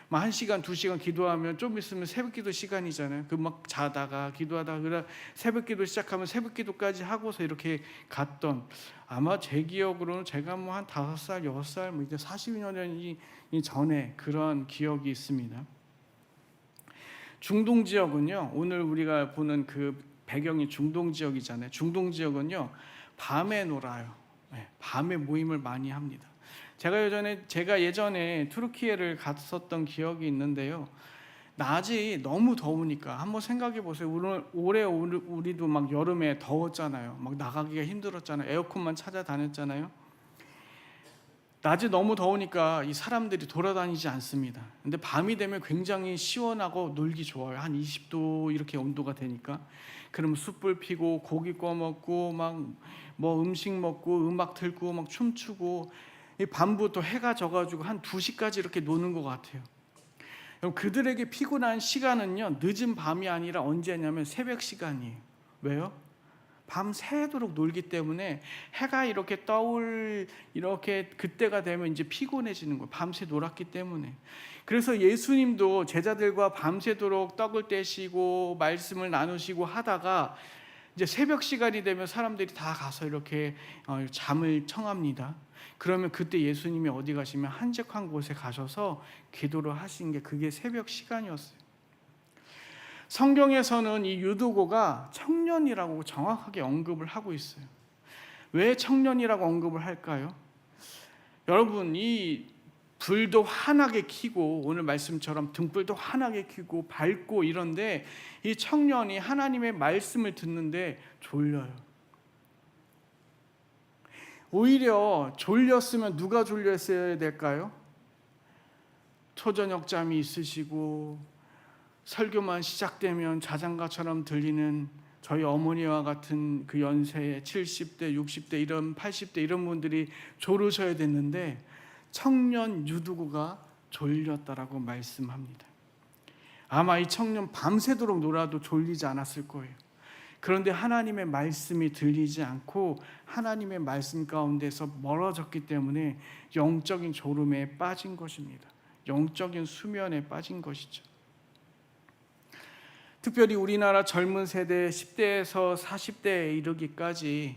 막 1시간, 2시간 기도하면 좀 있으면 새벽기도 시간이잖아요. 그 막 자다가 기도하다가 그러다 새벽기도 시작하면 새벽기도까지 하고서 이렇게 갔던, 아마 제 기억으로는 제가 한 5살, 6살, 이제 40여 년이 전에 그런 기억이 있습니다. 중동 지역은요, 오늘 우리가 보는 그 배경이 중동 지역이잖아요. 중동 지역은요, 밤에 놀아요. 밤에 모임을 많이 합니다. 제가 예전에 투르키예를 갔었던 기억이 있는데요, 낮이 너무 더우니까 한번 생각해 보세요. 올해 우리도 막 여름에 더웠잖아요. 막 나가기가 힘들었잖아요. 에어컨만 찾아다녔잖아요. 낮이 너무 더우니까 이 사람들이 돌아다니지 않습니다. 근데 밤이 되면 굉장히 시원하고 놀기 좋아요. 한 20도 이렇게 온도가 되니까. 그러면 숯불 피고 고기 구워 먹고 막 음식 먹고 음악 틀고 막 춤추고, 이 밤부터 해가 져가지고 한 2시까지 이렇게 노는 것 같아요. 그들에게 피곤한 시간은요, 늦은 밤이 아니라 언제냐면 새벽 시간이에요. 왜요? 밤새도록 놀기 때문에 해가 이렇게 이렇게 그때가 되면 이제 피곤해지는 거예요. 밤새 놀았기 때문에. 그래서 예수님도 제자들과 밤새도록 떡을 떼시고 말씀을 나누시고 하다가 이제 새벽 시간이 되면 사람들이 다 가서 이렇게 잠을 청합니다. 그러면 그때 예수님이 어디 가시면 한적한 곳에 가셔서 기도를 하신 게 그게 새벽 시간이었어요. 성경에서는 이 유두고가 청년이라고 정확하게 언급을 하고 있어요. 왜 청년이라고 언급을 할까요? 여러분, 이 불도 환하게 켜고, 오늘 말씀처럼 등불도 환하게 켜고 밝고 이런데, 이 청년이 하나님의 말씀을 듣는데 졸려요. 오히려 졸렸으면 누가 졸렸어야 될까요? 초저녁잠이 있으시고 설교만 시작되면 자장가처럼 들리는 저희 어머니와 같은 그 연세에 70대, 60대, 이런 80대 이런 분들이 졸으셔야 됐는데 청년 유두구가 졸렸다라고 말씀합니다. 아마 이 청년 밤새도록 놀아도 졸리지 않았을 거예요. 그런데 하나님의 말씀이 들리지 않고 하나님의 말씀 가운데서 멀어졌기 때문에 영적인 졸음에 빠진 것입니다. 영적인 수면에 빠진 것이죠. 특별히 우리나라 젊은 세대 10대에서 40대에 이르기까지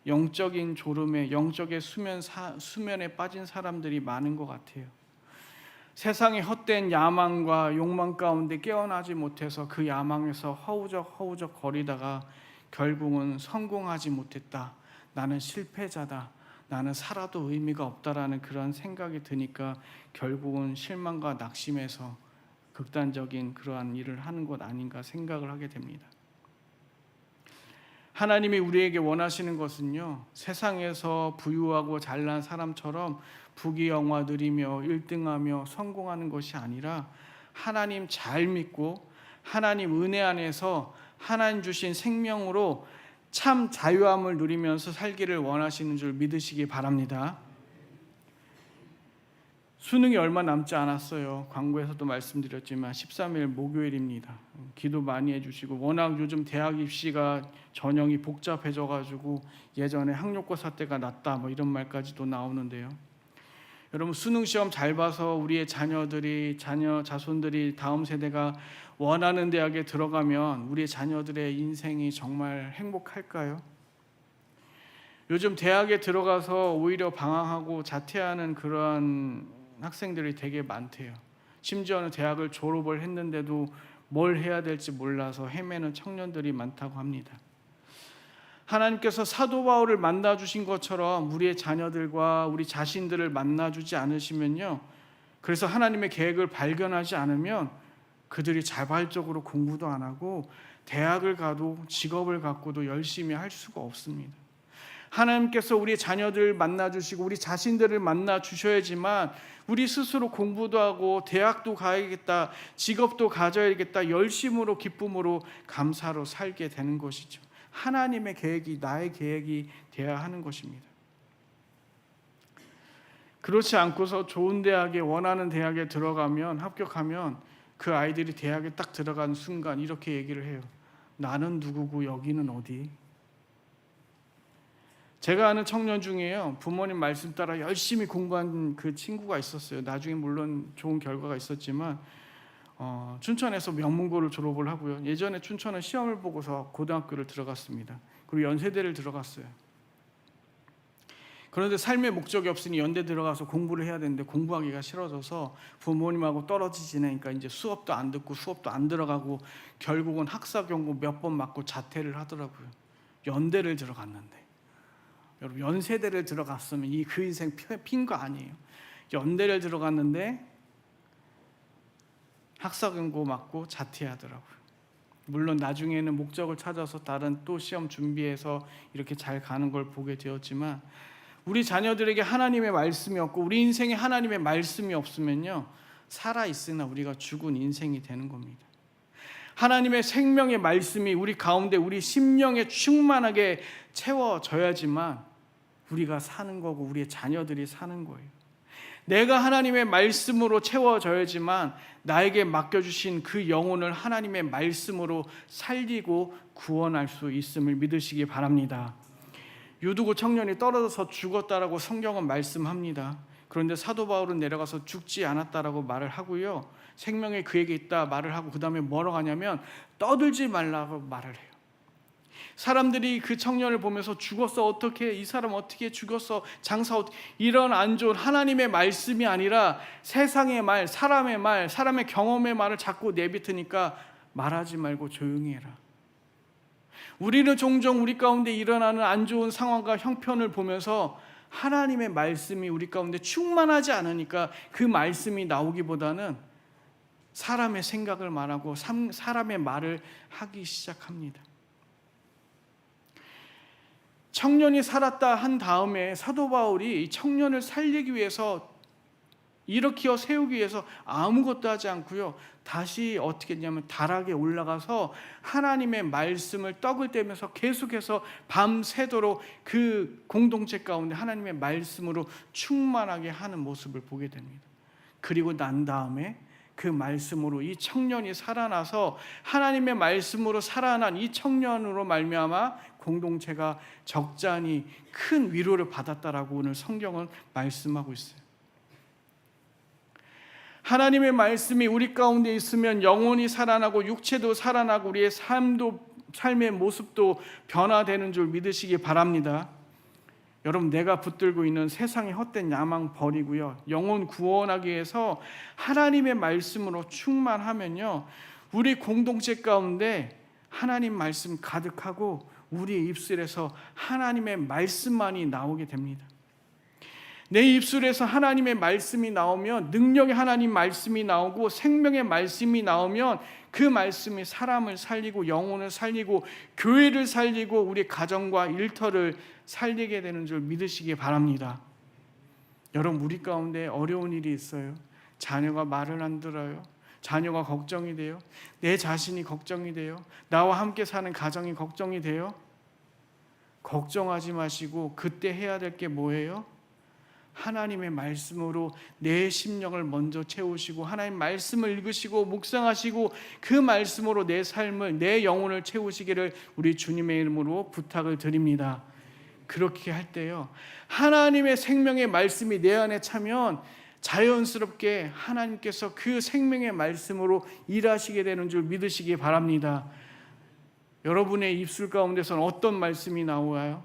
영적인 졸음에, 영적의 수면에 빠진 사람들이 많은 것 같아요. 세상의 헛된 야망과 욕망 가운데 깨어나지 못해서 그 야망에서 허우적 거리다가 결국은 성공하지 못했다. 나는 실패자다. 나는 살아도 의미가 없다라는 그런 생각이 드니까 결국은 실망과 낙심해서 극단적인 그러한 일을 하는 것 아닌가 생각을 하게 됩니다. 하나님이 우리에게 원하시는 것은요, 세상에서 부유하고 잘난 사람처럼 부귀영화 누리며 1등하며 성공하는 것이 아니라 하나님 잘 믿고 하나님 은혜 안에서 하나님 주신 생명으로 참 자유함을 누리면서 살기를 원하시는 줄 믿으시기 바랍니다. 수능이 얼마 남지 않았어요. 광고에서도 말씀드렸지만 13일 목요일입니다. 기도 많이 해주시고, 워낙 요즘 대학 입시가 전형이 복잡해져가지고 예전에 학력고 사태가 났다 뭐 이런 말까지도 나오는데요. 여러분, 수능 시험 잘 봐서 우리의 자손들이 다음 세대가 원하는 대학에 들어가면 우리의 자녀들의 인생이 정말 행복할까요? 요즘 대학에 들어가서 오히려 방황하고 자퇴하는 그런 학생들이 되게 많대요. 심지어는 대학을 졸업을 했는데도 뭘 해야 될지 몰라서 헤매는 청년들이 많다고 합니다. 하나님께서 사도 바울을 만나주신 것처럼 우리의 자녀들과 우리 자신들을 만나주지 않으시면요, 그래서 하나님의 계획을 발견하지 않으면 그들이 자발적으로 공부도 안 하고 대학을 가도 직업을 갖고도 열심히 할 수가 없습니다. 하나님께서 우리 자녀들 만나주시고 우리 자신들을 만나주셔야지만 우리 스스로 공부도 하고 대학도 가야겠다, 직업도 가져야겠다, 열심으로 기쁨으로 감사로 살게 되는 것이죠. 하나님의 계획이 나의 계획이 되어야 하는 것입니다. 그렇지 않고서 좋은 대학에, 원하는 대학에 들어가면, 합격하면 그 아이들이 대학에 딱 들어간 순간 이렇게 얘기를 해요. 나는 누구고 여기는 어디? 제가 아는 청년 중에요, 부모님 말씀 따라 열심히 공부한 그 친구가 있었어요. 나중에 물론 좋은 결과가 있었지만 춘천에서 명문고를 졸업을 하고요. 예전에 춘천은 시험을 보고서 고등학교를 들어갔습니다. 그리고 연세대를 들어갔어요. 그런데 삶의 목적이 없으니 연대 들어가서 공부를 해야 되는데 공부하기가 싫어져서 부모님하고 떨어지 지내니까 이제 수업도 안 듣고 수업도 안 들어가고 결국은 학사 경고 몇 번 맞고 자퇴를 하더라고요. 연대를 들어갔는데, 여러분, 연세대를 들어갔으면 그 인생 핀 거 아니에요. 연대를 들어갔는데 학사 경고 맞고 자퇴하더라고요. 물론 나중에는 목적을 찾아서 다른 또 시험 준비해서 이렇게 잘 가는 걸 보게 되었지만, 우리 자녀들에게 하나님의 말씀이 없고 우리 인생에 하나님의 말씀이 없으면요, 살아있으나 우리가 죽은 인생이 되는 겁니다. 하나님의 생명의 말씀이 우리 가운데 우리 심령에 충만하게 채워져야지만 우리가 사는 거고 우리의 자녀들이 사는 거예요. 내가 하나님의 말씀으로 채워져야지만 나에게 맡겨주신 그 영혼을 하나님의 말씀으로 살리고 구원할 수 있음을 믿으시기 바랍니다. 유두고 청년이 떨어져서 죽었다라고 성경은 말씀합니다. 그런데 사도 바울은 내려가서 죽지 않았다라고 말을 하고요, 생명이 그에게 있다 말을 하고 그 다음에 뭐라고 하냐면 떠들지 말라고 말을 해요. 사람들이 그 청년을 보면서 죽었어, 어떻게, 이 사람 어떻게 죽었어, 장사 어떻게, 이런 안 좋은 하나님의 말씀이 아니라 세상의 말, 사람의 말, 사람의 경험의 말을 자꾸 내뱉으니까 말하지 말고 조용히 해라. 우리는 종종 우리 가운데 일어나는 안 좋은 상황과 형편을 보면서 하나님의 말씀이 우리 가운데 충만하지 않으니까 그 말씀이 나오기보다는 사람의 생각을 말하고 사람의 말을 하기 시작합니다. 청년이 살았다 한 다음에 사도 바울이 이 청년을 살리기 위해서, 일으켜 세우기 위해서 아무것도 하지 않고요, 다시 어떻게 했냐면 다락에 올라가서 하나님의 말씀을 떡을 떼면서 계속해서 밤새도록 그 공동체 가운데 하나님의 말씀으로 충만하게 하는 모습을 보게 됩니다. 그리고 난 다음에 그 말씀으로 이 청년이 살아나서 하나님의 말씀으로 살아난 이 청년으로 말미암아 공동체가 적잖이 큰 위로를 받았다라고 오늘 성경은 말씀하고 있어요. 하나님의 말씀이 우리 가운데 있으면 영혼이 살아나고 육체도 살아나고 우리의 삶의 모습도 변화되는 줄 믿으시기 바랍니다. 여러분, 내가 붙들고 있는 세상의 헛된 야망 버리고요, 영혼 구원하기 위해서 하나님의 말씀으로 충만하면요, 우리 공동체 가운데 하나님 말씀 가득하고 우리 입술에서 하나님의 말씀만이 나오게 됩니다. 내 입술에서 하나님의 말씀이 나오면, 능력의 하나님 말씀이 나오고 생명의 말씀이 나오면 그 말씀이 사람을 살리고 영혼을 살리고 교회를 살리고 우리 가정과 일터를 살리게 되는 줄 믿으시기 바랍니다. 여러분, 우리 가운데 어려운 일이 있어요. 자녀가 말을 안 들어요. 자녀가 걱정이 돼요. 내 자신이 걱정이 돼요. 나와 함께 사는 가정이 걱정이 돼요. 걱정하지 마시고 그때 해야 될 게 뭐예요? 하나님의 말씀으로 내 심령을 먼저 채우시고 하나님 말씀을 읽으시고 묵상하시고 그 말씀으로 내 삶을, 내 영혼을 채우시기를 우리 주님의 이름으로 부탁을 드립니다. 그렇게 할 때요, 하나님의 생명의 말씀이 내 안에 차면 자연스럽게 하나님께서 그 생명의 말씀으로 일하시게 되는 줄 믿으시기 바랍니다. 여러분의 입술 가운데서는 어떤 말씀이 나와요?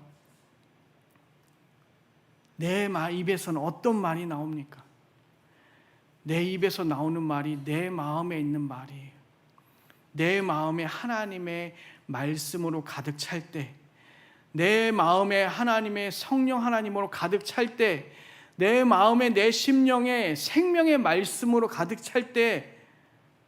내 입에서는 어떤 말이 나옵니까? 내 입에서 나오는 말이 내 마음에 있는 말이에요. 내 마음에 하나님의 말씀으로 가득 찰 때, 내 마음에 하나님의 성령 하나님으로 가득 찰 때, 내 마음에 내 심령에 생명의 말씀으로 가득 찰 때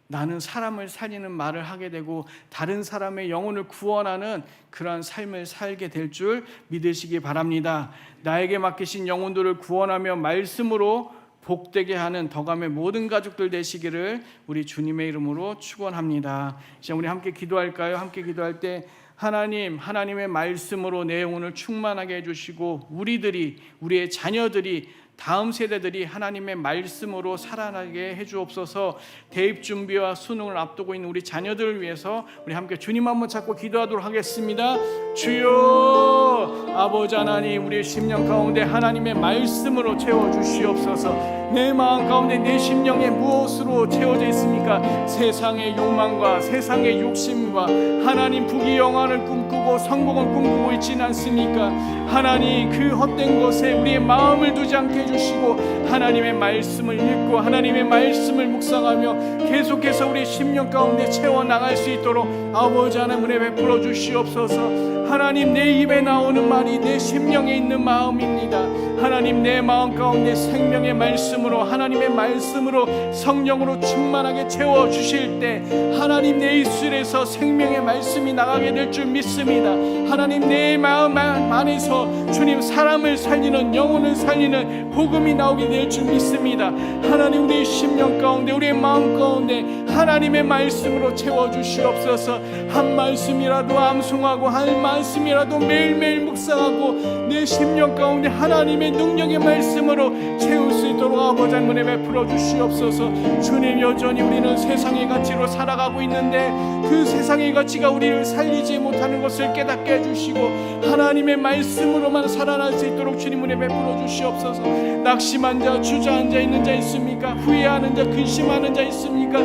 나는 사람을 살리는 말을 하게 되고 다른 사람의 영혼을 구원하는 그러한 삶을 살게 될 줄 믿으시기 바랍니다. 나에게 맡기신 영혼들을 구원하며 말씀으로 복되게 하는 덕암의 모든 가족들 되시기를 우리 주님의 이름으로 축원합니다. 이제 우리 함께 기도할까요? 함께 기도할 때 하나님의 말씀으로 내 영혼을 충만하게 해주시고 우리의 자녀들이, 다음 세대들이 하나님의 말씀으로 살아나게 해주옵소서. 대입 준비와 수능을 앞두고 있는 우리 자녀들을 위해서 우리 함께 주님 한번 찾고 기도하도록 하겠습니다. 주여, 아버지 하나님, 우리의 심령 가운데 하나님의 말씀으로 채워주시옵소서. 내 마음 가운데 내 심령에 무엇으로 채워져 있습니까? 세상의 욕망과 세상의 욕심과 하나님 부귀영화를 꿈꾸고 성공을 꿈꾸고 있지는 않습니까? 하나님, 그 헛된 것에 우리의 마음을 두지 않게 해주시고 하나님의 말씀을 읽고 하나님의 말씀을 묵상하며 계속해서 우리 심령 가운데 채워나갈 수 있도록 아버지 하나님 은혜 베풀어 주시옵소서. 하나님, 내 입에 나오는 말이 내 심령에 있는 마음입니다. 하나님, 내 마음 가운데 생명의 말씀으로, 하나님의 말씀으로, 성령으로 충만하게 채워주실 때 하나님, 내 입술에서 생명의 말씀이 나가게 될 줄 믿습니다. 하나님, 내 마음 안에서 주님 사람을 살리는, 영혼을 살리는 복음이 나오게 될 줄 믿습니다. 하나님, 우리의 심령 가운데, 우리의 마음 가운데 하나님의 말씀으로 채워주시옵소서. 한 말씀이라도 암송하고 한 말씀이라도 매일매일 묵상하고 내 심령 가운데 하나님의 능력의 말씀으로 채울 수 있도록 아버지 하나님 은혜 베풀어 주시옵소서. 주님, 여전히 우리는 세상의 가치로 살아가고 있는데 그 세상의 가치가 우리를 살리지 못하는 것을 깨닫게 해주시고 하나님의 말씀으로만 살아날 수 있도록 주님 은혜 베풀어 주시옵소서. 낙심한 자, 주저앉아 있는 자 있습니까? 후회하는 자, 근심하는 자 있습니까?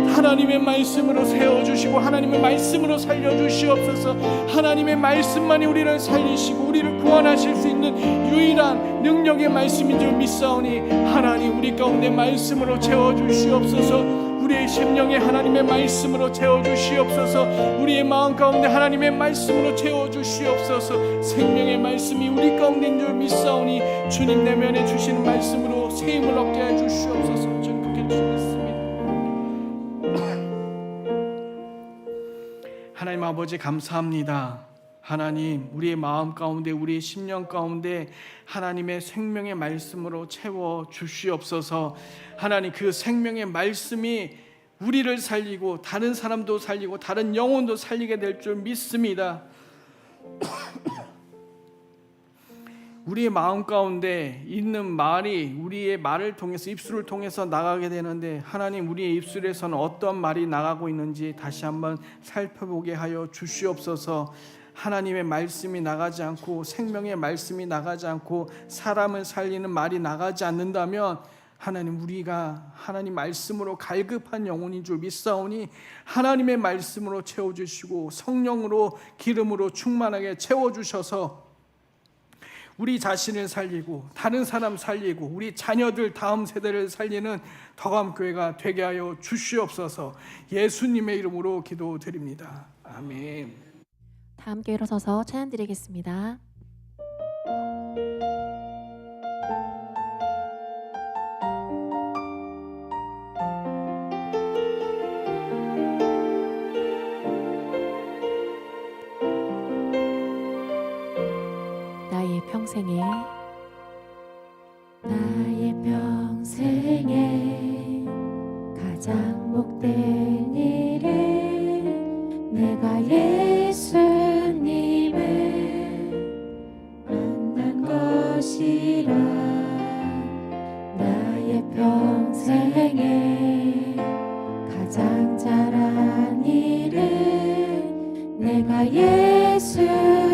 하나님의 말씀으로 세워주시고 하나님의 말씀으로 살려주시옵소서. 하나님의 말씀만이 우리를 살리시고 우리를 구원하실 수 있는 유일한 능력의 말씀인 줄 믿사오니 하나님, 우리 가운데 말씀으로 채워주시옵소서. 우리의 심령에 하나님의 말씀으로 채워주시옵소서. 우리의 마음 가운데 하나님의 말씀으로 채워주시옵소서. 생명의 말씀이 우리 가운데인 줄 믿사오니 주님 내면에 주시는 말씀으로 세임을 얻게 해주시옵소서. 저는 그렇게 믿습니다. 하나님 아버지, 감사합니다. 하나님, 우리의 마음 가운데, 우리의 심령 가운데 하나님의 생명의 말씀으로 채워 주시옵소서. 하나님, 그 생명의 말씀이 우리를 살리고 다른 사람도 살리고 다른 영혼도 살리게 될 줄 믿습니다. 우리의 마음 가운데 있는 말이 우리의 말을 통해서, 입술을 통해서 나가게 되는데, 하나님, 우리의 입술에서는 어떤 말이 나가고 있는지 다시 한번 살펴보게 하여 주시옵소서. 하나님의 말씀이 나가지 않고, 생명의 말씀이 나가지 않고, 사람을 살리는 말이 나가지 않는다면 하나님, 우리가 하나님 말씀으로 갈급한 영혼인 줄 믿사오니 하나님의 말씀으로 채워주시고 성령으로, 기름으로 충만하게 채워주셔서 우리 자신을 살리고 다른 사람 살리고 우리 자녀들, 다음 세대를 살리는 덕암교회가 되게 하여 주시옵소서. 예수님의 이름으로 기도드립니다. 아멘. 다 함께 일어서서 찬양 드리겠습니다. 나의 평생에 가장 복된 일은 내가 예수님을 만난 것이라. 나의 평생에 가장 잘한 일은 내가 예수님을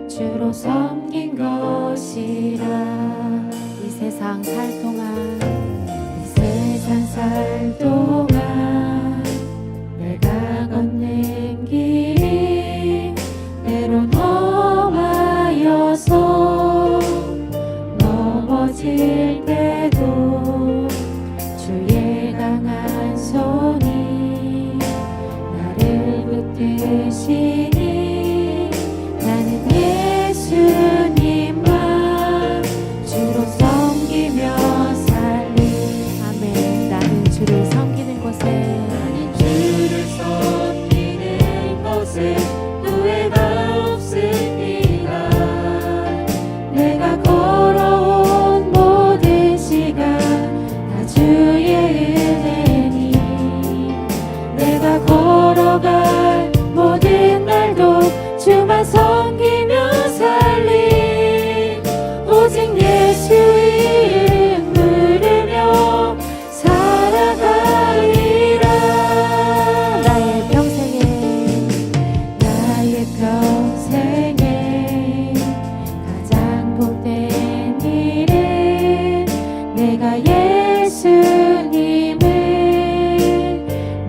주로 섬긴 것이라. 이 세상 살 동안, 이 세상 살 동안 내가 걷는 길이 때론 험하여서 넘어질 때도 주의 강한 손이 나를 붙드시니 나는 예수님만 주로 섬기며 살리. 아멘. 나는 주를 섬기는 곳에, 나는 주를 섬기는 것에 후회가 없습니다. 내가 걸어온 모든 시간 다 주의 은혜니, 내가 걸어갈 모든 날도 주만 섬기며 살리. 오직 예수 이름 부르며 살아가리라. 나의 평생에 나의 평생에 가장 복된 일은 내가 예수님을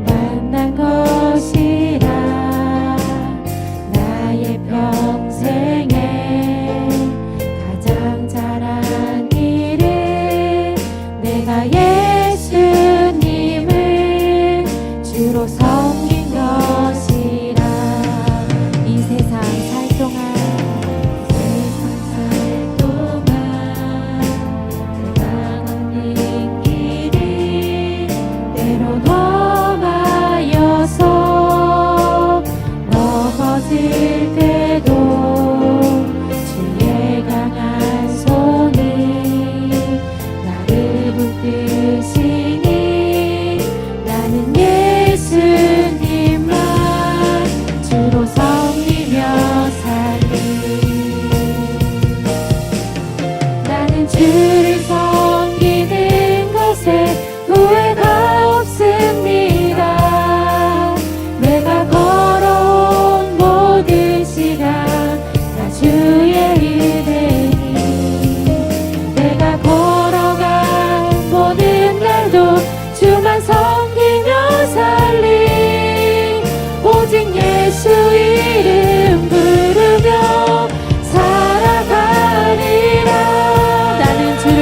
만난 것이라. 나의 평생에 가장 잘한 일은 내가 예수님을 주로 섬긴 것이라. 이 세상 살 동안, 세상 살 동안 내가 걷는 길이 때론 험하여서 넘어질 때도 주의 강한 손이 나를 붙드시니 나는 예수님만 주로 섬기며 살리. 나는 주를 섬기는 것에 후회가 없습니다. 내가 걸어온 모든 시간 다 주의 은혜니, 내가 걸어갈 모든 날도 주만 섬기며 살리. 오직 예수 이름 부르며 살아가리라. 나는 주를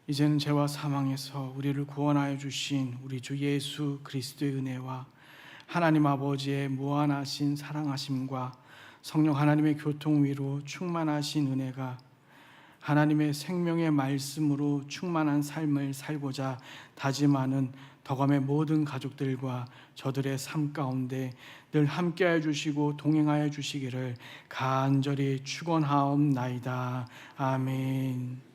이제는 죄와 사망에서 우리를 구원하여 주신 우리 주 예수 그리스도의 은혜와 하나님 아버지의 무한하신 사랑하심과 성령 하나님의 교통 위로 충만하신 은혜가 하나님의 생명의 말씀으로 충만한 삶을 살고자 다짐하는 덕암의 모든 가족들과 저들의 삶 가운데 늘 함께하여 주시고 동행하여 주시기를 간절히 축원하옵나이다. 아멘.